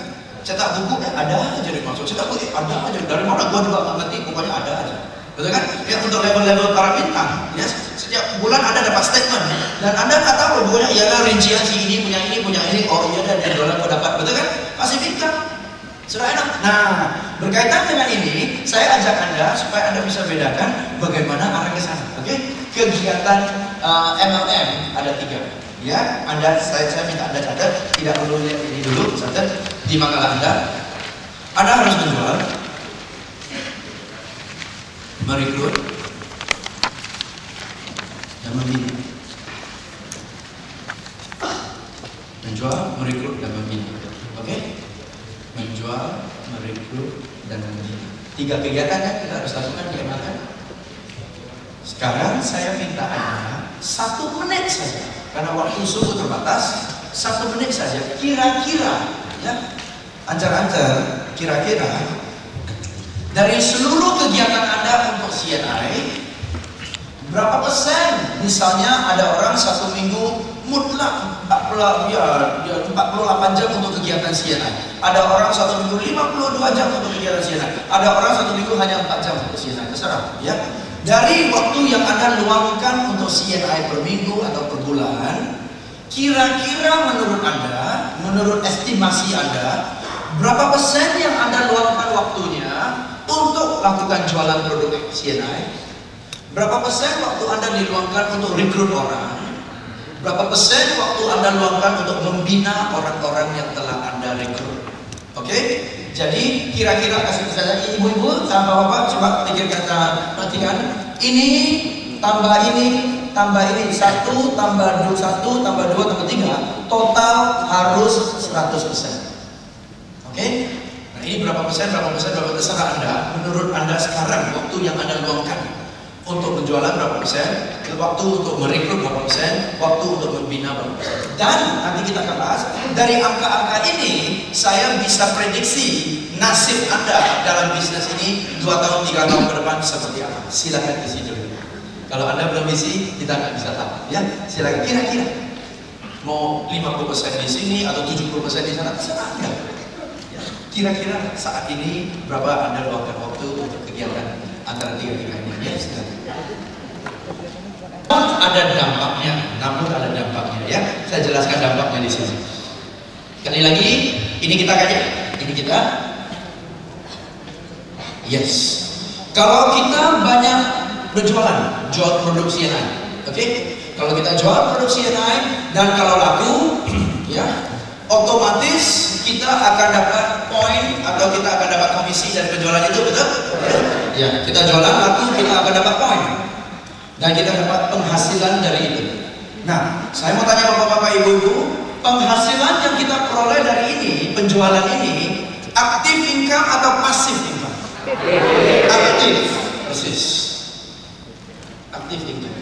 Cetak buku ada aja duit masuk. Cetak buku ada aja. Dari mana gua juga nggak ngerti, pokoknya ada aja. Betul kan? Ya, untuk level-level para bintang, ya, setiap bulan Anda dapat statement dan Anda nggak tahu pokoknya ialah rincian si ini punya ini, oh iya dan dolar gua dapat. Betul kan? Pasif income. Sudah enak. Nah, berkaitan dengan ini, saya ajak Anda supaya Anda bisa bedakan bagaimana arah ke sana. Oke? Kegiatan MLM ada 3. Ya, saya minta Anda catat, tidak perlu lihat ini dulu, catat di makalah Anda. Anda harus menjual, merekrut, dan membina. Menjual, merekrut, dan membina. Oke? Menjual, menjual, merekrut, dan membina. 3 kegiatan yang kita harus lakukan di MLM. Sekarang saya minta Anda 1 menit saja, karena waktu subuh terbatas. 1 menit saja, kira-kira, ya, ancar-ancar, kira-kira dari seluruh kegiatan Anda untuk CNI, berapa persen? Misalnya ada orang 1 minggu mutlak 48 jam untuk kegiatan CNI. Ada orang 1 minggu 52 jam untuk kegiatan CNI. Ada orang 1 minggu hanya 4 jam untuk CNI. Terserah, ya. Dari waktu yang Anda luangkan untuk CNI per minggu atau per bulan, kira-kira menurut Anda, menurut estimasi Anda, berapa persen yang Anda luangkan waktunya untuk lakukan jualan produk CNI? Berapa persen waktu Anda diluangkan untuk rekrut orang? Berapa persen waktu Anda luangkan untuk membina orang-orang yang telah Anda rekrut? Oke? Jadi kira-kira kasih saya ibu-ibu tambah bapak, coba pikirkan, perhatikan. Ini tambah ini, tambah ini, 1 tambah 1 tambah 2 tambah 3, total harus 100%. Oke? Nah ini berapa persen, berapa persen, berapa persen, terserah Anda. Menurut Anda sekarang waktu yang Anda luangkan untuk penjualan berapa persen, waktu untuk merekrut berapa persen, waktu untuk membina berapa persen. Dan nanti kita akan bahas dari angka-angka ini, saya bisa prediksi nasib Anda dalam bisnis ini 2 tahun, 3 tahun ke depan seperti apa. Silakan isi dulu. Kalau Anda belum isi, kita nggak bisa tahu. Ya, silakan. Kira-kira mau 50% di sini atau 70% di sana, terserah Anda. Ya. Kira-kira saat ini berapa Anda luangkan waktu untuk kegiatan antara 3-3 ini? Ya, silakan. Ada dampaknya, namun ada dampaknya, ya. Saya jelaskan dampaknya di sini. Sekali lagi, ini kita kaji, ini kita. Yes. Kalau kita banyak berjualan, jual produk CNI, oke? Kalau kita jual produk CNI dan kalau laku, ya, otomatis kita akan dapat poin atau kita akan dapat komisi dari penjualan itu, betul? Ya, kita jualan laku, kita akan dapat poin. Dan kita dapat penghasilan dari itu. Nah, saya mau tanya bapak-bapak, ibu-ibu, penghasilan yang kita peroleh dari ini, penjualan ini, aktif income atau pasif income? Aktif, persis. Aktif income.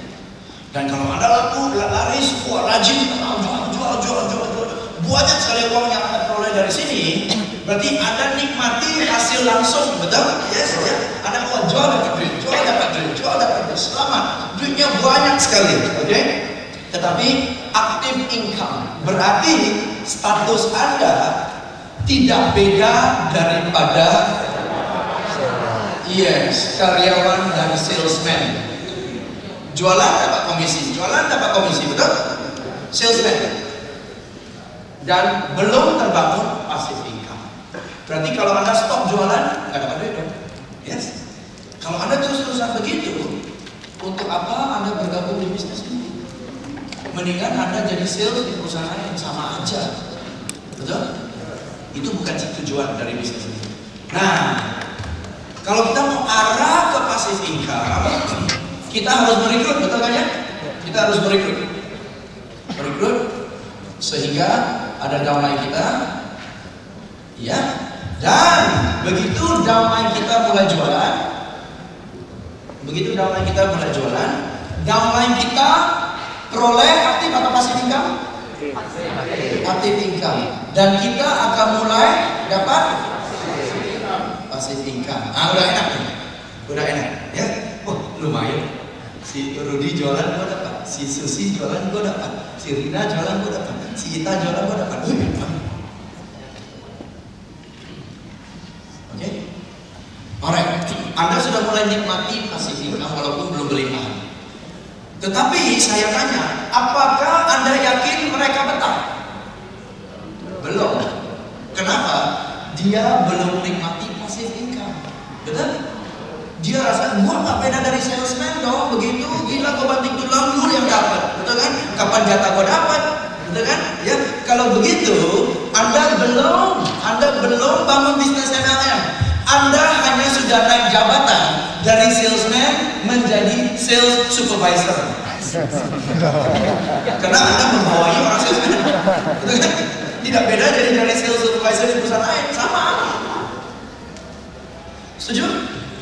Dan kalau Anda laku, laris, rajin, jual. Banyak sekali uang yang Anda peroleh dari sini, berarti Anda nikmati hasil langsung, betul? Yes, ya. Anda mau jual dapat duit, jual dapat duit, selamat. Duitnya banyak sekali, oke? Tetapi aktif income berarti status Anda tidak beda daripada karyawan dan salesman. Jualan dapat komisi, betul? Salesman. Dan belum terbangun passive income. Berarti kalau Anda stop jualan, nggak dapat duit dong. Yes. Kalau Anda terus-terusan begitu, untuk apa Anda bergabung di bisnis ini? Mendingan Anda jadi sales di perusahaan yang sama aja. Betul? Itu bukan tujuan dari bisnis ini. Nah, kalau kita mau arah ke passive income, kita harus merekrut, betul kan ya? Kita harus merekrut sehingga ada downline kita, ya. Dan begitu downline kita mulai jualan, downline kita peroleh aktif atau pasif income? Aktif income. Dan kita akan mulai dapat pasif income. Udah enak, ya. Oh, lumayan. Si Rudy jualan gua dapat, si Susi jualan gua dapat, si Rina jualan gua dapat, si Ita jualan gua dapat. Oke? Alright, Anda sudah mulai nikmati pasif income walaupun belum berlimpah. Tetapi saya tanya, apakah Anda yakin mereka betah? Belum. Kenapa? Dia belum menikmati pasif income. Betul? Dia rasa, gua nggak beda dari salesman dong, begitu gila gua banting tulang dulu yang dapat, betul kan? Kapan jatah gua dapat, betul kan? Ya, kalau begitu, Anda belum bangun bisnis MLM. Anda hanya sudah naik jabatan dari salesman menjadi sales supervisor. Karena Anda membawai orang salesman, betul kan? Tidak beda dari sales supervisor di perusahaan lain, sama. Setuju?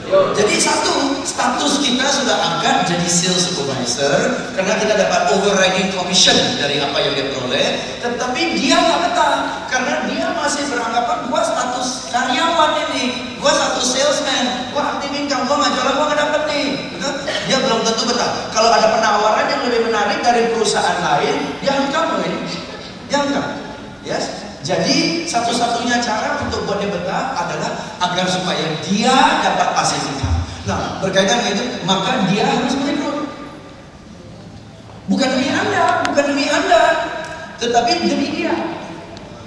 Jadi satu, status kita sudah angkat jadi sales supervisor karena kita dapat overriding commission dari apa yang dia peroleh. Tetapi dia nggak betah karena dia masih beranggapan gua status karyawan ini, gua status salesman, gua active income, gua nggak jualan, gua nggak dapet nih. Betul? Dia belum tentu betah. Kalau ada penawaran yang lebih menarik dari perusahaan lain, dia angkat ini, dia angkat. Yes. Jadi satu-satunya cara untuk buat dia betah adalah agar supaya dia dapat passive income. Nah, berkaitan dengan itu, maka dia harus merekrut. Bukan demi Anda, tetapi demi dia.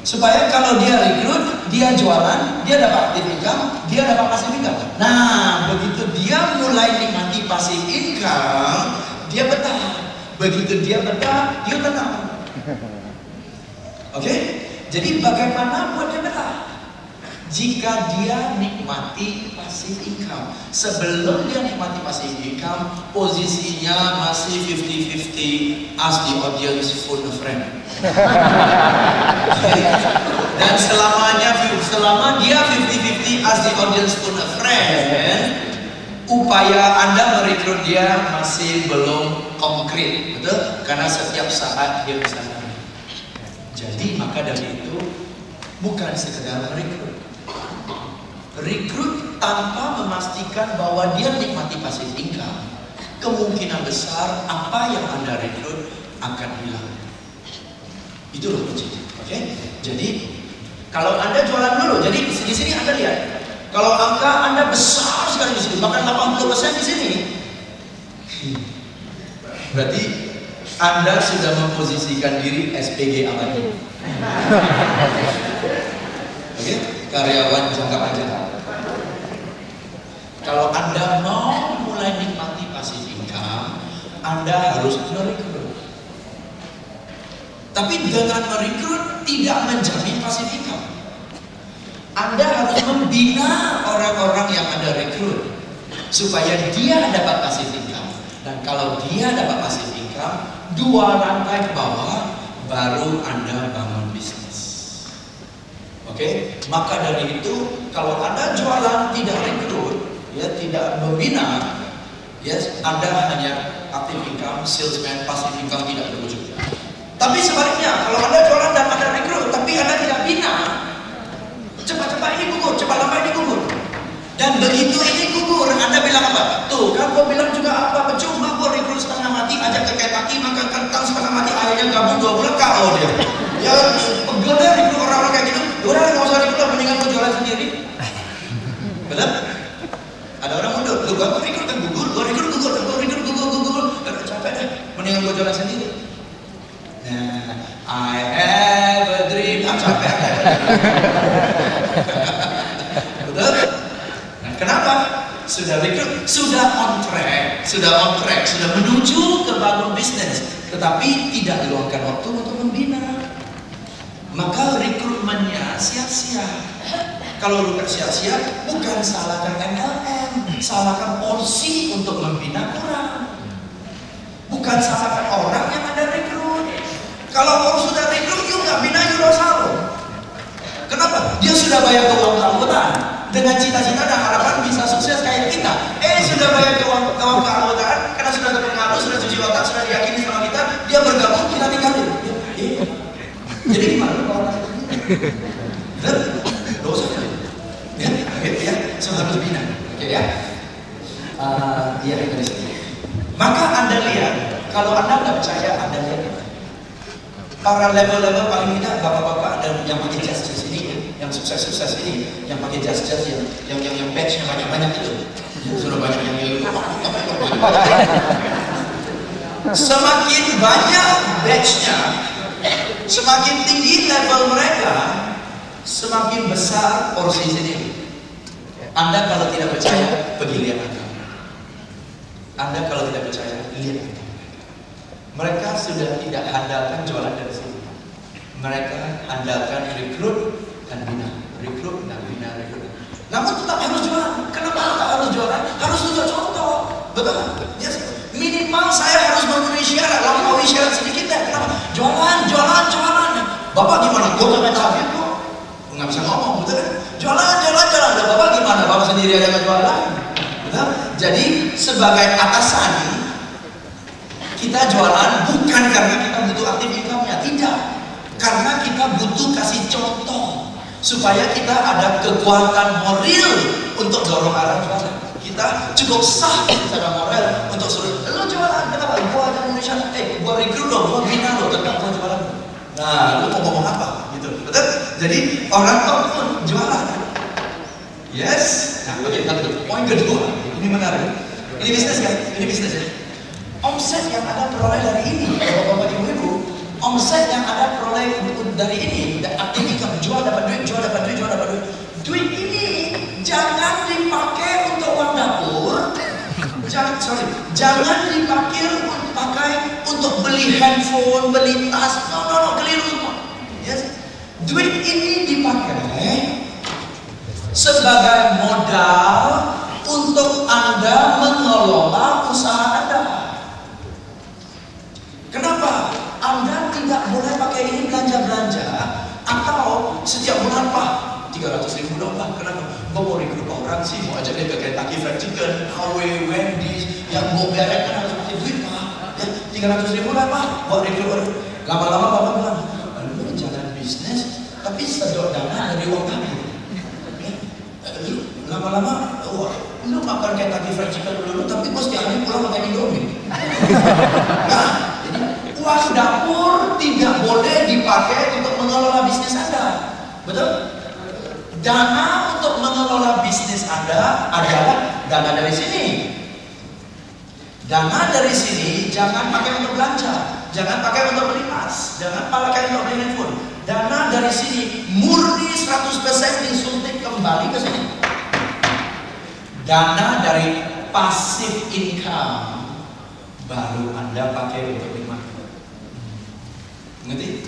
Supaya kalau dia rekrut, dia jualan, dia dapat active income, dia dapat passive income. Nah, begitu dia mulai nikmati passive income, dia betah. Begitu dia betah, dia tenang. Oke? Jadi bagaimana buat dia betah? Jika dia nikmati passive income. Sebelum dia nikmati passive income, posisinya masih 50-50, ask the audience phone a friend. Dan selama dia 50-50, ask the audience phone a friend, upaya Anda merekrut dia masih belum konkret, betul? Karena setiap saat dia bisa naik. Jadi maka dari itu bukan sekedar rekrut tanpa memastikan bahwa dia nikmati passive income, kemungkinan besar apa yang Anda rekrut akan hilang. Itulah kuncinya. Oke? Jadi kalau Anda jualan dulu, jadi di sini Anda lihat, kalau angka Anda besar sekali di sini, bahkan 80% di sini, berarti Anda sudah memposisikan diri SPG abadi. Oke, karyawan jangka panjang. Kalau Anda mau mulai nikmati passive income, Anda harus merekrut. Tapi dengan merekrut tidak menjamin passive income. Anda harus membina orang-orang yang Anda rekrut supaya dia dapat passive income. Dan kalau dia dapat passive income, 2 lantai ke bawah baru Anda bangun bisnis. Oke? Maka dari itu, kalau Anda jualan tidak rekrut, ya tidak membina, yes, Anda hanya active income, salesman, passive income tidak berwujud. Tapi sebaliknya, kalau Anda jualan dan Anda rekrut, tapi Anda tidak bina, cepat-cepat ini gugur, cepat lambat ini gugur. Dan begitu ini gugur, Anda bilang apa? Tuh, kan gua bilang juga apa? Percuma gua rekrut setengah mati, ajak ke Kentucky, makan kentang setengah mati, akhirnya gabung 2 bulan KO dia. Ya, pegel deh rekrut orang-orang kayak gitu. Udah nggak usah rekrut, mendingan gua jualan sendiri. Betul? Ada orang mundur, lu gua rekrut kan gugur, gua rekrut gugur, capek deh, mendingan gua jualan sendiri. Nah, I have a dream, capek. Betul? Kenapa? Sudah rekrut, sudah on track, sudah menuju ke bangun bisnis, tetapi tidak diluangkan waktu untuk membina. Maka rekrutmennya sia-sia. Kalau lu sia-sia, bukan salahkan MLM, salahkan porsi untuk membina kurang. Bukan salahkan orang yang ada rekrut. Kalau kau sudah rekrut, you nggak bina, you dosa lo. Kenapa? Dia sudah bayar ke uang keanggotaan dengan cita-cita dan harapan bisa sukses kayak kita. Sudah bayar ke uang keanggotaan karena sudah terpengaruh, sudah cuci otak, sudah diyakini sama kita, dia bergabung, kita tinggalin. Jadi gimana kalau orang dosa ya, semua harus bina. Oke ya. Iya dari sini. Maka Anda lihat, kalau Anda nggak percaya, Anda lihat para level-level paling tidak bapak-bapak dan yang pakai jas ini, yang sukses ini, yang pakai jas yang badge-nya banyak-banyak itu, sudah banyak yang semakin banyak badge-nya, semakin tinggi level mereka, semakin besar porsi sendiri. Anda kalau tidak percaya, pergi lihat angka. Anda kalau tidak percaya, lihat angka. Mereka sudah tidak andalkan jualan dari sini. Mereka andalkan rekrut dan bina, rekrut dan bina, rekrut. Namun tetap harus jualan. Kenapa tetap harus jualan? Harus tunjuk contoh, betul? Yes. Minimal saya harus memenuhi syarat, lampaui syarat sedikit deh. Kenapa? Jualan. Bapak gimana? Gue sampai tahap kok nggak bisa ngomong, betul kan? Jualan. Dan Bapak gimana? Bapak sendiri ada jualan, betul? Jadi sebagai atasan kita jualan bukan karena kita butuh aktif income-nya, tidak. Karena kita butuh kasih contoh supaya kita ada kekuatan moral untuk dorong arah jualan. Kita cukup sah secara moral untuk suruh lo jualan. Kenapa? Gua ada Indonesia, gua rekrut lo, gua bina lo, tentang gua jualan. Nah, lu mau ngomong apa? Gitu, betul? Jadi orang top pun jualan. Yes. Nah, oke, poin kedua, ini menarik. Ini bisnis kan? Ini bisnis ya. Omset yang ada peroleh dari ini, bapak-bapak ibu-ibu, omset yang ada peroleh dari ini, aktif income, jual dapat duit. Duit ini jangan dipakai untuk uang dapur. Jangan dipakai untuk beli handphone, beli tas. No, keliru. Yes. Duit ini dipakai sebagai modal untuk Anda mengelola usaha Anda. Kenapa? Anda tidak boleh pakai ini belanja atau setiap bulan Pak 300.000 dong Pak. Kenapa? Gue mau rekrut orang sih, mau ajak dia ke Kentucky Fried Chicken, KW, Wendy's, yang gue bayar kan harus pakai duit Pak. Ya 300.000 lah Pak, buat rekrut orang. Lama-lama Bapak bilang, lu jalan bisnis tapi sedot dana dari uang kami. Lama-lama, lu makan Kentucky Fried Chicken dulu, tapi gue setiap hari pulang makan Indomie. Nah, jadi uang dapur tidak boleh dipakai untuk mengelola bisnis Anda. Betul? Dana untuk mengelola bisnis Anda adalah dana dari sini. Dana dari sini jangan pakai untuk belanja, jangan pakai untuk beli tas, jangan pakai untuk beli handphone. Dana dari sini murni 100% disuntik kembali ke sini. Dana dari passive income baru Anda pakai untuk nikmati. Ngerti?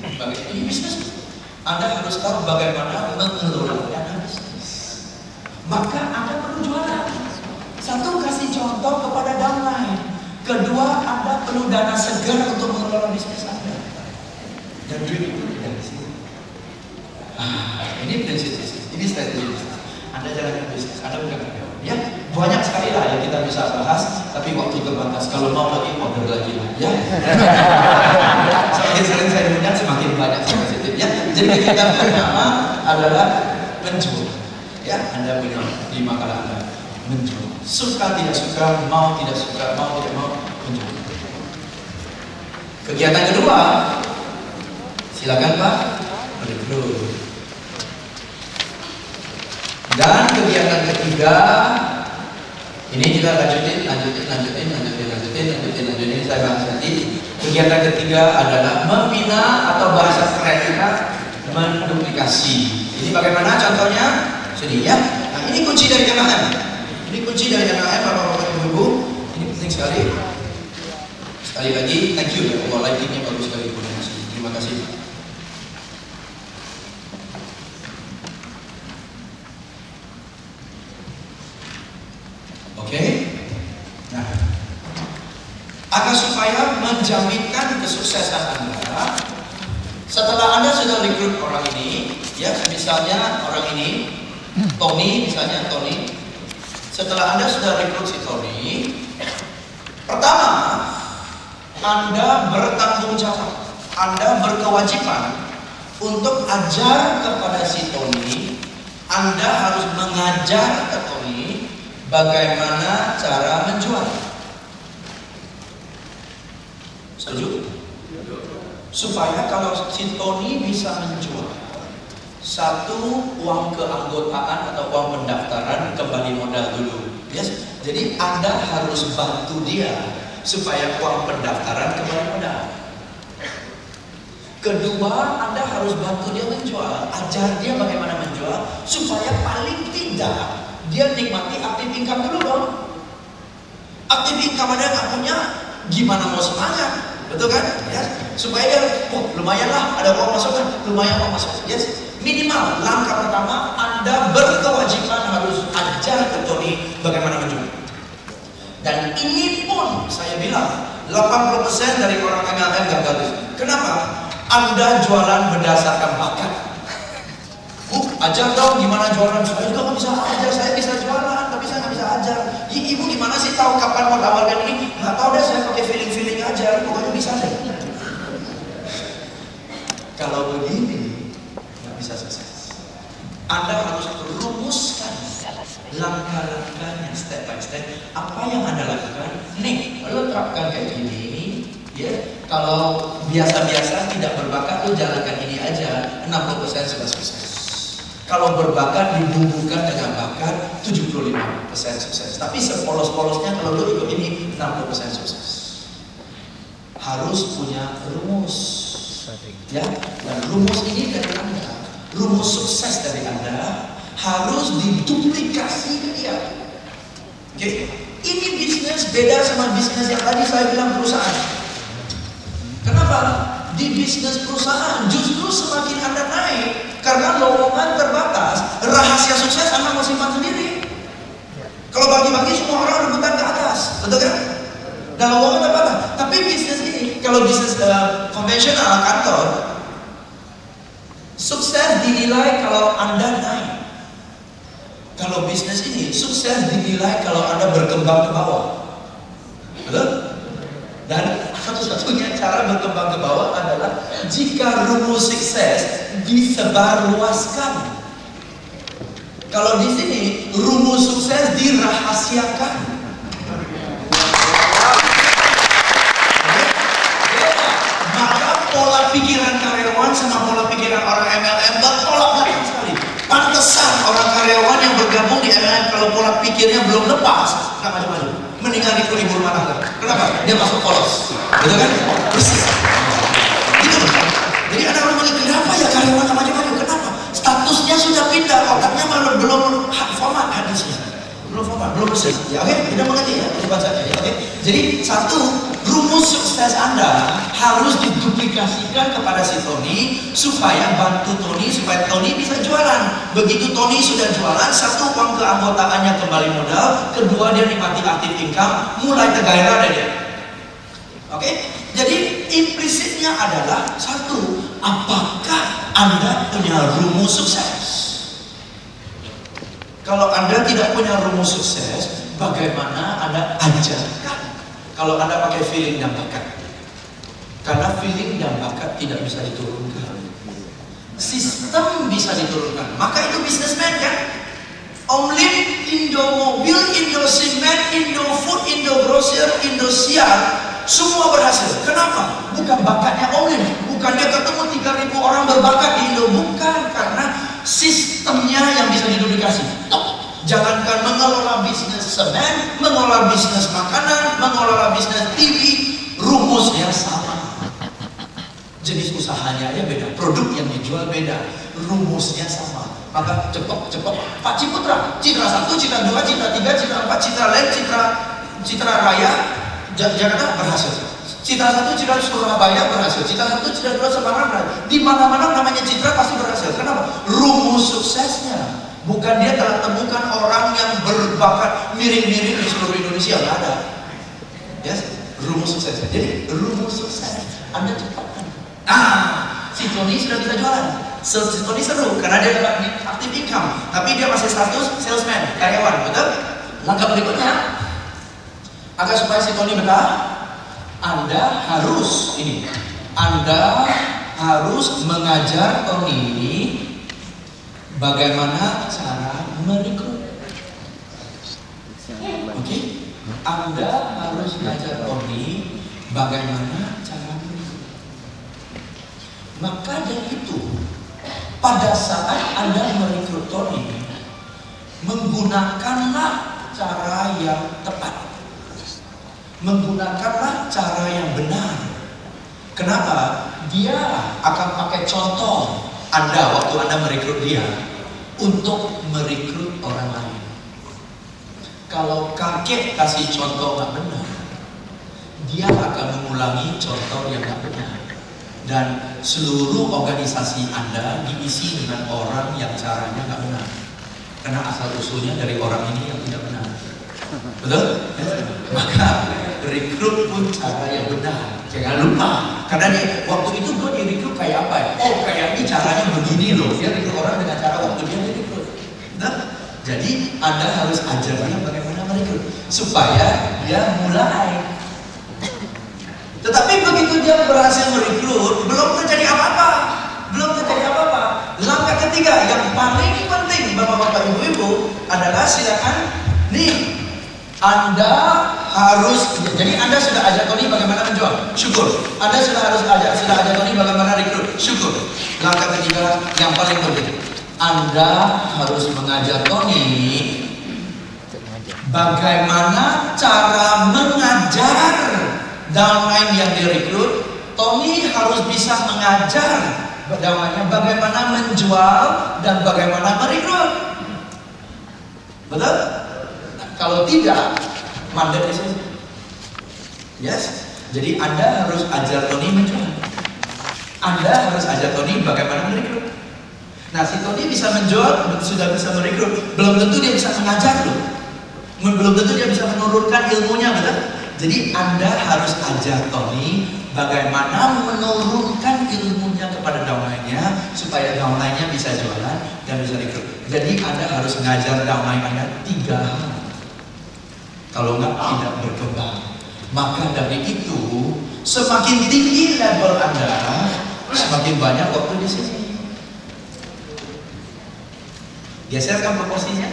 Ini bisnis. Anda harus tahu bagaimana mengelola dana bisnis. Maka Anda perlu jualan. Satu, kasih contoh kepada downline. Kedua, Anda perlu dana segar untuk mengelola bisnis Anda. Dan duit itu dari sini. Ini prinsip bisnis. Ini strategi bisnis. Anda jalankan bisnis. Anda bukan karyawan. Ya, banyak sekali lah yang kita bisa bahas, tapi waktu terbatas. Kalau mau lagi, order lagi lah. Ya. Semakin sering saya undang, semakin banyak sensitif. Ya. Jadi kita pertama adalah menjual. Ya, Anda punya di makalah Anda menjual. Suka tidak suka, mau tidak suka, mau tidak mau menjual. Kegiatan kedua, silakan Pak, rekrut. Dan kegiatan ketiga, ini kita lanjutin. Ini saya bahas nanti. Kegiatan ketiga adalah membina atau bahasa keren kita menduplikasi. Ini bagaimana contohnya? Sini ya. Nah, ini kunci dari MLM. Ini kunci dari MLM, bapak-bapak ibu-ibu. Ini penting sekali. Sekali lagi, thank you ya. Lightingnya bagus sekali. Terima kasih. Oke. Nah, agar supaya menjaminkan kesuksesan Anda, setelah Anda sudah rekrut orang ini, ya misalnya orang ini, Tony, misalnya Tony. Setelah Anda sudah rekrut si Tony, pertama, Anda bertanggung jawab, Anda berkewajiban untuk ajar kepada si Tony. Anda harus mengajar ke Tony bagaimana cara menjual. Setuju? Supaya kalau si Tony bisa menjual, satu, uang keanggotaan atau uang pendaftaran kembali modal dulu. Yes? Jadi Anda harus bantu dia supaya uang pendaftaran kembali modal. Kedua, Anda harus bantu dia menjual, ajar dia bagaimana menjual supaya paling tidak dia nikmati aktif income dulu dong. Aktif income Anda nggak punya, gimana mau semangat? Betul kan? Ya. Supaya dia, lumayan lah, ada uang masuk kan? Lumayan uang masuk. Yes. Minimal langkah pertama Anda berkewajiban harus ajar ke Tony bagaimana menjual. Dan ini pun saya bilang 80% dari orang MLM gagal. Kenapa? Anda jualan berdasarkan bakat. Bu, ajar dong gimana jualan. Saya juga nggak bisa ajar, saya bisa jualan, tapi saya nggak bisa ajar. Ibu gimana sih tahu kapan mau tawarkan ini? Nggak tahu deh, saya pakai feeling aja, pokoknya bisa deh. Kalau begini, nggak bisa sukses. Anda harus rumuskan langkah-langkahnya, step by step. Apa yang Anda lakukan? Nih, lo terapkan kayak gini. Ya, kalau biasa-biasa tidak berbakat, lo jalankan ini aja, 60% sudah sukses. Kalau berbakat dibumbukan dengan bakat, 75% sukses. Tapi sepolos-polosnya kalau lo ikut ini, 60% sukses. Harus punya rumus. Ya, dan rumus ini dari Anda, rumus sukses dari Anda harus diduplikasi ke dia. Oke, ini bisnis beda sama bisnis yang tadi saya bilang perusahaan. Kenapa? Di bisnis perusahaan justru semakin Anda naik karena lowongan terbatas, rahasia sukses Anda mau simpan sendiri. Kalau bagi-bagi semua orang rebutan ke atas, betul kan? Dan lowongan terbatas. Tapi bisnis ini, kalau bisnis konvensional kantor, sukses dinilai kalau Anda naik. Kalau bisnis ini, sukses dinilai kalau Anda berkembang ke bawah. Betul? Dan satu-satunya cara berkembang ke bawah adalah jika rumus sukses disebarluaskan. Kalau di sini rumus sukses dirahasiakan. Maka pola pikiran karyawan sama pola pikiran orang MLM bertolak belakang sekali. Pantesan orang karyawan yang bergabung di MLM kalau pola pikirnya belum lepas, nggak maju-maju. Mendingan ikut ibu rumah tangga. Kenapa? Dia masuk polos. Betul kan? Persis. Gitu. Jadi ada orang bilang, kenapa ya karyawan nggak maju-maju? Kenapa? Statusnya sudah pindah, otaknya malah belum format hadisnya. Belum format, belum bersih. Ya oke, kita mengerti ya, kita baca ya. Oke. Jadi satu, rumus sukses Anda harus diduplikasikan kepada si Tony supaya bantu Tony, supaya Tony bisa jualan. Begitu Tony sudah jualan, satu, uang keanggotaannya kembali modal, kedua, dia nikmati aktif income, mulai tergairah dia. Oke? Jadi implisitnya adalah satu, apakah Anda punya rumus sukses? Kalau Anda tidak punya rumus sukses, bagaimana Anda ajarkan? Kalau Anda pakai feeling dan bakat. Karena feeling dan bakat tidak bisa diturunkan. Sistem bisa diturunkan. Maka itu bisnismen kan? Omlin, Indomobil, Indosimen, Indofood, Indogrosir, Indosiar, semua berhasil. Kenapa? Bukan bakatnya Omlin. Bukan dia ketemu 3.000 orang berbakat di Indo. Bukan, karena sistemnya yang bisa diduplikasi. Jangankan mengelola bisnis semen, mengelola bisnis makanan, mengelola bisnis TV, rumusnya sama. Jenis usahanya aja beda, produk yang dijual beda, rumusnya sama. Maka cepat, Pak Ciputra, Citra 1, Citra 2, Citra 3, Citra 4, Citra Land, Citra Raya, Jakarta berhasil. Citra 1, Citra Surabaya berhasil. Citra 1, Citra 2, Semarang berhasil. Di mana-mana namanya Citra pasti berhasil. Kenapa? Rumus suksesnya. Bukan dia telah temukan orang yang berbakat mirip-mirip di seluruh Indonesia, nggak ada. Yes, rumus sukses. Jadi rumus sukses Anda cepatkan. Si Tony sudah bisa jualan. Si Tony seru karena dia dapat aktif income, tapi dia masih status salesman, karyawan, betul? Langkah berikutnya, agar supaya si Tony betah, Anda harus mengajar Tony ini bagaimana cara merekrut. Oke? Anda harus mengajar Tony bagaimana cara merekrut. Maka dari itu, pada saat Anda merekrut Tony, menggunakanlah cara yang tepat. Menggunakanlah cara yang benar. Kenapa? Dia akan pakai contoh Anda waktu Anda merekrut dia untuk merekrut orang lain. Kalau kakek kasih contoh nggak benar, dia akan mengulangi contoh yang nggak benar. Dan seluruh organisasi Anda diisi dengan orang yang caranya nggak benar. Karena asal usulnya dari orang ini yang tidak benar. Betul? Maka rekrut pun cara yang benar. Jangan lupa, karena waktu itu gue direkrut kayak apa ya? Oh, kayak ini caranya begini loh. Dia rekrut orang dengan cara waktu dia direkrut. Nah, jadi Anda harus ajar dia bagaimana merekrut supaya dia mulai. Tetapi begitu dia berhasil merekrut, belum terjadi apa-apa. Langkah ketiga yang paling penting Bapak-bapak Ibu-ibu adalah silakan nih, Anda harus, jadi Anda sudah ajar Tony bagaimana menjual, syukur. Anda sudah ajar Tony bagaimana rekrut, syukur. Langkah ketiga yang paling penting, Anda harus mengajar Tony bagaimana cara mengajar downline yang direkrut. Tony harus bisa mengajar downline-nya bagaimana menjual dan bagaimana merekrut. Betul? Kalau tidak, mandek di sini. Yes. Jadi Anda harus ajar Tony menjual. Anda harus ajar Tony bagaimana merekrut. Nah, si Tony bisa menjual, sudah bisa merekrut, belum tentu dia bisa mengajar loh. Belum tentu dia bisa menurunkan ilmunya, betul? Jadi Anda harus ajar Tony bagaimana menurunkan ilmunya kepada downline-nya supaya downline-nya bisa jualan dan bisa rekrut. Jadi Anda harus mengajar downline Anda 3 hal. Kalau nggak, tidak berkembang. Maka dari itu, semakin tinggi level Anda, semakin banyak waktu di sini. Geserkan proporsinya.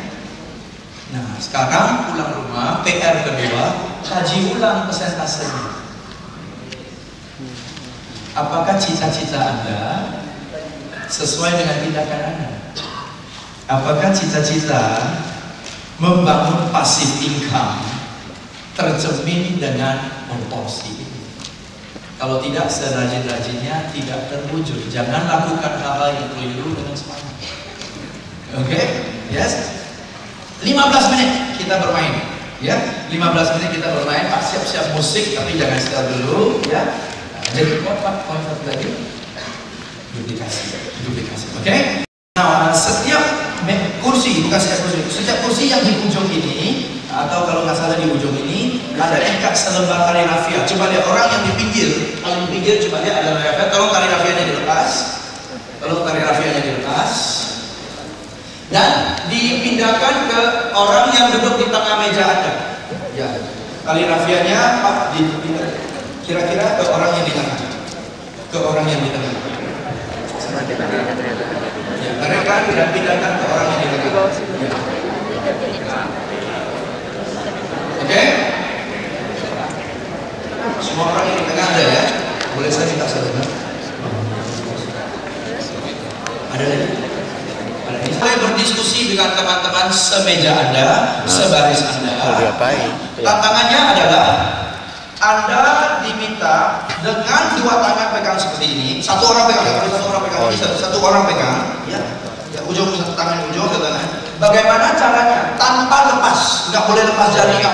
Nah, sekarang pulang rumah, PR kedua, kaji ulang persentasenya. Apakah cita-cita Anda sesuai dengan tindakan Anda? Apakah cita-cita membangun passive income tercermin dengan proporsi ini? Kalau tidak, serajin-rajinnya tidak terwujud. Jangan lakukan hal-hal yang keliru dengan semangat. Oke? Yes? 15 menit kita bermain, ya. 15 menit kita bermain. Pak, siap-siap musik, tapi jangan setel dulu, ya. Jadi Pak, poin satu lagi, duplikasi, oke? Nah, setiap kursi, bukan setiap kursi, setiap kursi yang di ujung ini, atau kalau nggak salah di ujung ini, ada ikat selembar tali rafia. Coba lihat orang yang di pinggir, paling pinggir, coba lihat ada rafia. Tolong tali rafianya dilepas, dan dipindahkan ke orang yang duduk di tengah meja Anda. Ya, tali rafianya Pak dipindah kira-kira ke orang yang di tengah. Ya, mereka tidak pindahkan ke orang yang di tengah. Ya. Oke? Semua orang yang di tengah ada ya. Boleh saya minta satu? Ada lagi? Saya berdiskusi dengan teman-teman semeja Anda, sebaris Anda. Tantangannya adalah Anda diminta dengan 2 tangan pegang seperti ini. Satu orang pegang, satu orang pegang, ya. Ujung tangan ujung tangan. Bagaimana caranya? Tanpa lepas, nggak boleh lepas jari, nggak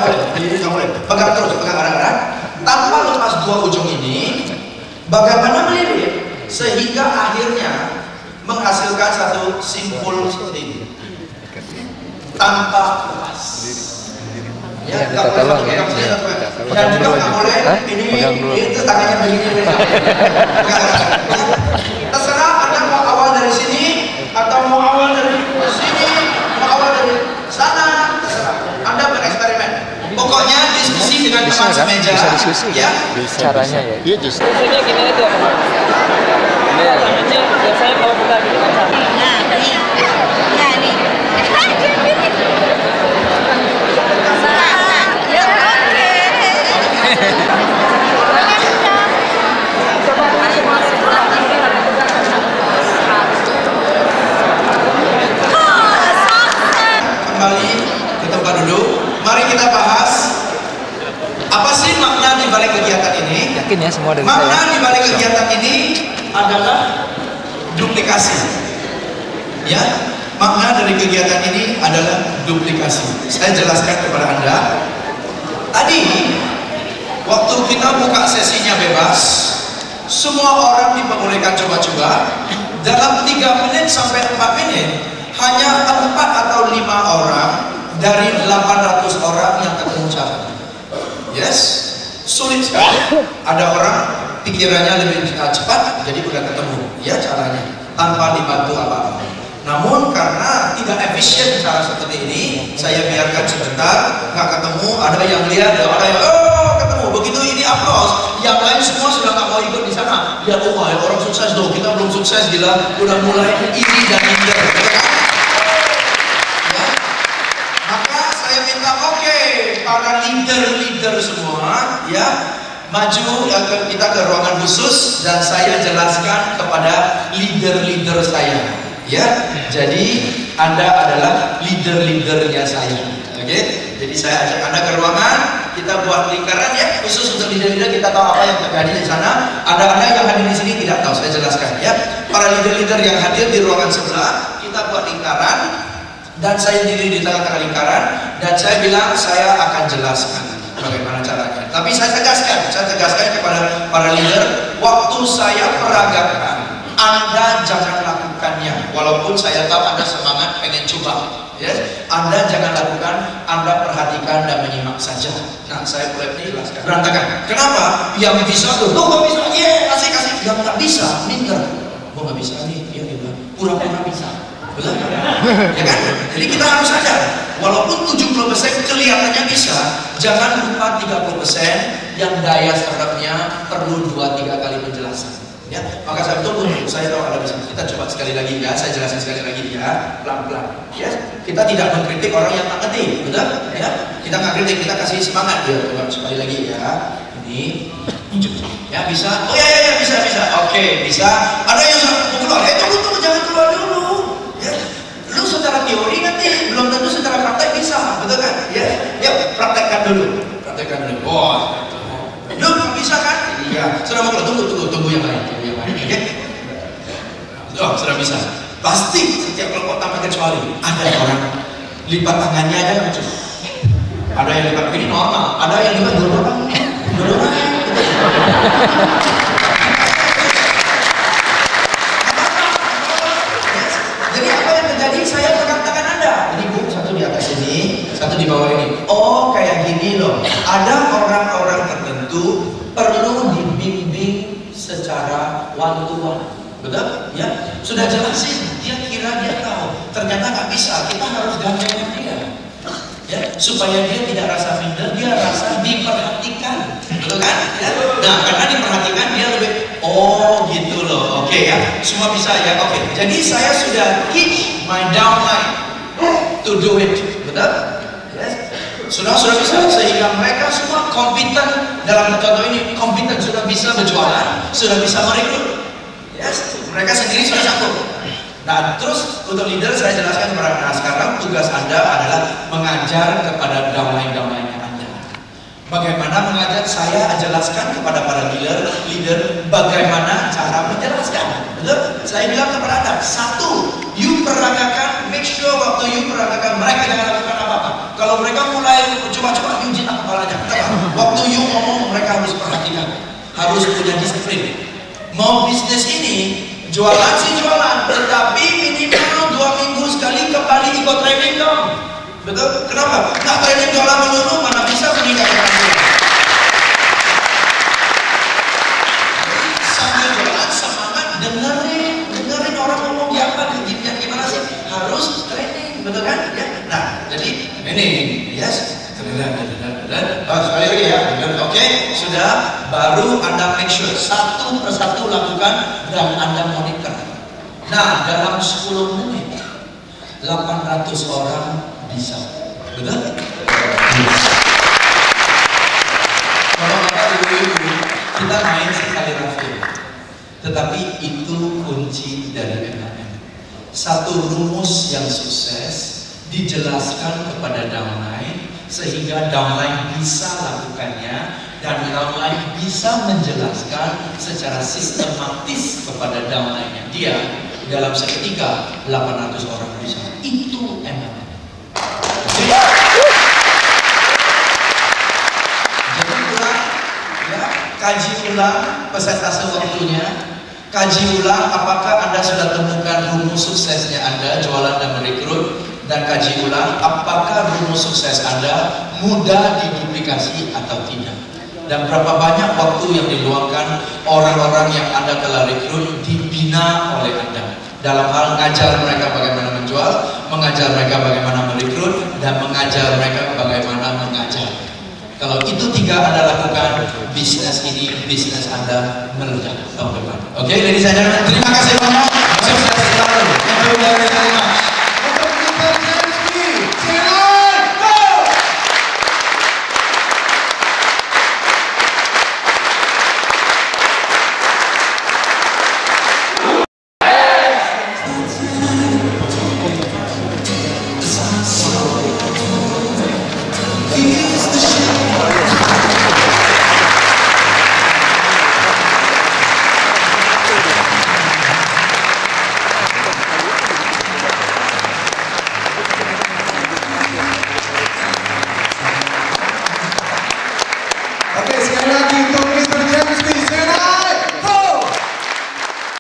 boleh. Pegang terus, pegang erat-erat. Tanpa lepas 2 ujung ini. Bagaimana melirik sehingga akhirnya menghasilkan satu simpul seperti ini tanpa lepas. Ya, nggak boleh pegang sini, dan juga nggak boleh ini itu tangannya begini. Terserah Anda mau awal dari sini atau mau awal dari sini, mau awal dari sana, terserah. Anda bereksperimen. Pokoknya diskusi dengan teman semeja. Ya. Caranya ya. Iya justru. Biasanya gini aja. Tangannya biasanya kalau kita gini kan sama. Nah, nih. Ya, oke. Kembali ke tempat duduk. Mari kita bahas apa sih makna di balik kegiatan ini. Yakin ya semua dari Makna saya. di balik kegiatan ini adalah duplikasi. Ya, makna dari kegiatan ini adalah duplikasi. Saya jelaskan kepada Anda. Tadi waktu kita buka sesinya bebas, semua orang diperbolehkan coba-coba. Dalam 3 menit sampai 4 menit, hanya 4 atau 5 orang dari 800 orang yang ketemu cara. Yes, Sulit sekali. Ada orang pikirannya lebih cepat, jadi udah ketemu ya caranya tanpa dibantu apa-apa. Namun karena tidak efisien cara seperti ini, saya biarkan sebentar, nggak ketemu. Ada yang lihat, ada yang ketemu. Begitu ini aplaus, yang lain semua sudah nggak mau ikut di sana. Ya orang sukses dong, kita belum sukses, gila. Udah mulai iri dan minder. Maka saya minta para leader semua ya maju kita ke ruangan khusus dan saya jelaskan kepada leader saya ya. Jadi Anda adalah leadernya saya. Oke? Jadi saya ajak Anda ke ruangan, kita buat lingkaran ya khusus untuk leader kita tahu apa yang terjadi di sana. Ada Anda yang hadir di sini tidak tahu, saya jelaskan ya. Para leader yang hadir di ruangan sebelah, kita buat lingkaran. Dan saya diri di tengah-tengah lingkaran dan saya bilang saya akan jelaskan bagaimana caranya. Tapi saya tegaskan kepada para leader, waktu saya peragakan, Anda jangan lakukannya. Walaupun saya tahu Anda semangat pengen coba, ya. Anda jangan lakukan, Anda perhatikan dan menyimak saja. Nah, saya boleh jelaskan. Berantakan. Kenapa? Yang bisa tuh, nggak bisa, kasih. Yang nggak bisa, minder. Gua nggak bisa nih, dia bilang pura-pura bisa. Betul? Ya kan? Jadi kita harus sadar, walaupun 70% kelihatannya bisa, jangan lupa 30% yang daya serapnya perlu 2-3 kali penjelasan. Ya, maka saya tunggu, saya tahu Anda bisa. Kita coba sekali lagi ya, saya jelasin sekali lagi ya, pelan-pelan. Ya, kita tidak mengkritik orang yang tak ngerti, betul? Ya, kita nggak kritik, kita kasih semangat ya. Coba sekali lagi ya. Ini, ya bisa. Oh ya bisa. Oke, bisa. Ada yang mau keluar? Tunggu, jangan keluar dulu. Lu secara teori nanti belum tentu secara praktek bisa, betul kan? Ya, praktekkan dulu. Wah, lu bisa kan? Iya. Sudah mau tunggu yang lain. Oke? Oh, sudah bisa. Pasti setiap kelompok tanpa kecuali ada orang lipat tangannya aja lucu. Ada yang lipat begini normal, ada yang lipat dua orang. Jadi apa yang terjadi? Saya pegang tangan Anda. Ini Bu, satu di atas ini, satu di bawah ini. Oh, kayak gini loh. Ada orang-orang tertentu perlu dibimbing secara one-to-one. Betul? Ya, sudah jelasin. Dia kira dia tahu. Ternyata nggak bisa. Kita harus gandengin dia. Ya, supaya dia tidak rasa minder, dia rasa diperhatikan. Betul kan? Ya. Nah, karena diperhatikan dia lebih gitu loh. Oke ya, semua bisa ya. Oke. Jadi saya sudah teach my downline to do it. Betul? Yes. Sudah bisa sehingga mereka semua kompeten dalam contoh ini, kompeten sudah bisa berjualan, sudah bisa merekrut. Yes, mereka sendiri sudah sanggup. Nah, terus untuk leader saya jelaskan kepada Anda sekarang tugas Anda adalah mengajar kepada downline-downline Anda. Bagaimana mengajar? Saya jelaskan kepada para leader bagaimana cara menjelaskan. Betul? Saya bilang kepada Anda, satu, you peragakan, make sure waktu you peragakan mereka jangan lakukan apa-apa. Kalau mereka mulai coba-coba you jinak kepalanya. Waktu you ngomong mereka harus perhatikan, harus punya disiplin. Mau bisnis ini jualan sih jualan, tetapi minimal 2 minggu sekali kembali ikut training dong. Betul? Kenapa? Nah, training jualan melulu mana bisa meningkatkan hasilnya. Sambil jualan semangat dengerin orang ngomong apa, gimana sih? Harus training, betul kan? Ya. Nah, jadi ini, yes. Sekali lagi ya. Oke, sudah. Baru Anda make sure satu persatu lakukan dan Anda monitor. Nah, dalam 10 menit 800 orang bisa. Betul? Kalau Bapak Ibu, kita main sekali rafil. Tetapi itu kunci dari MLM. Satu rumus yang sukses dijelaskan kepada downline sehingga downline bisa lakukannya dan downline bisa menjelaskan secara sistematis kepada downline-nya dia dalam seketika 800 orang bisa. Itu MLM. Jadi ulang ya, kaji ulang persentase waktunya, kaji ulang apakah Anda sudah temukan rumus suksesnya Anda jualan dan merekrut, dan kaji ulang apakah rumus sukses Anda mudah diduplikasi atau tidak. Dan berapa banyak waktu yang diluangkan orang-orang yang Anda telah rekrut dibina oleh Anda dalam hal mengajar mereka bagaimana menjual, mengajar mereka bagaimana merekrut, dan mengajar mereka bagaimana mengajar. Kalau itu 3 Anda lakukan, bisnis Anda meledak tahun depan. Oke, ladies and gentlemen, terima kasih banyak. Sukses selalu. Thank you very much. Untuk Mr. James B. Silakan, go!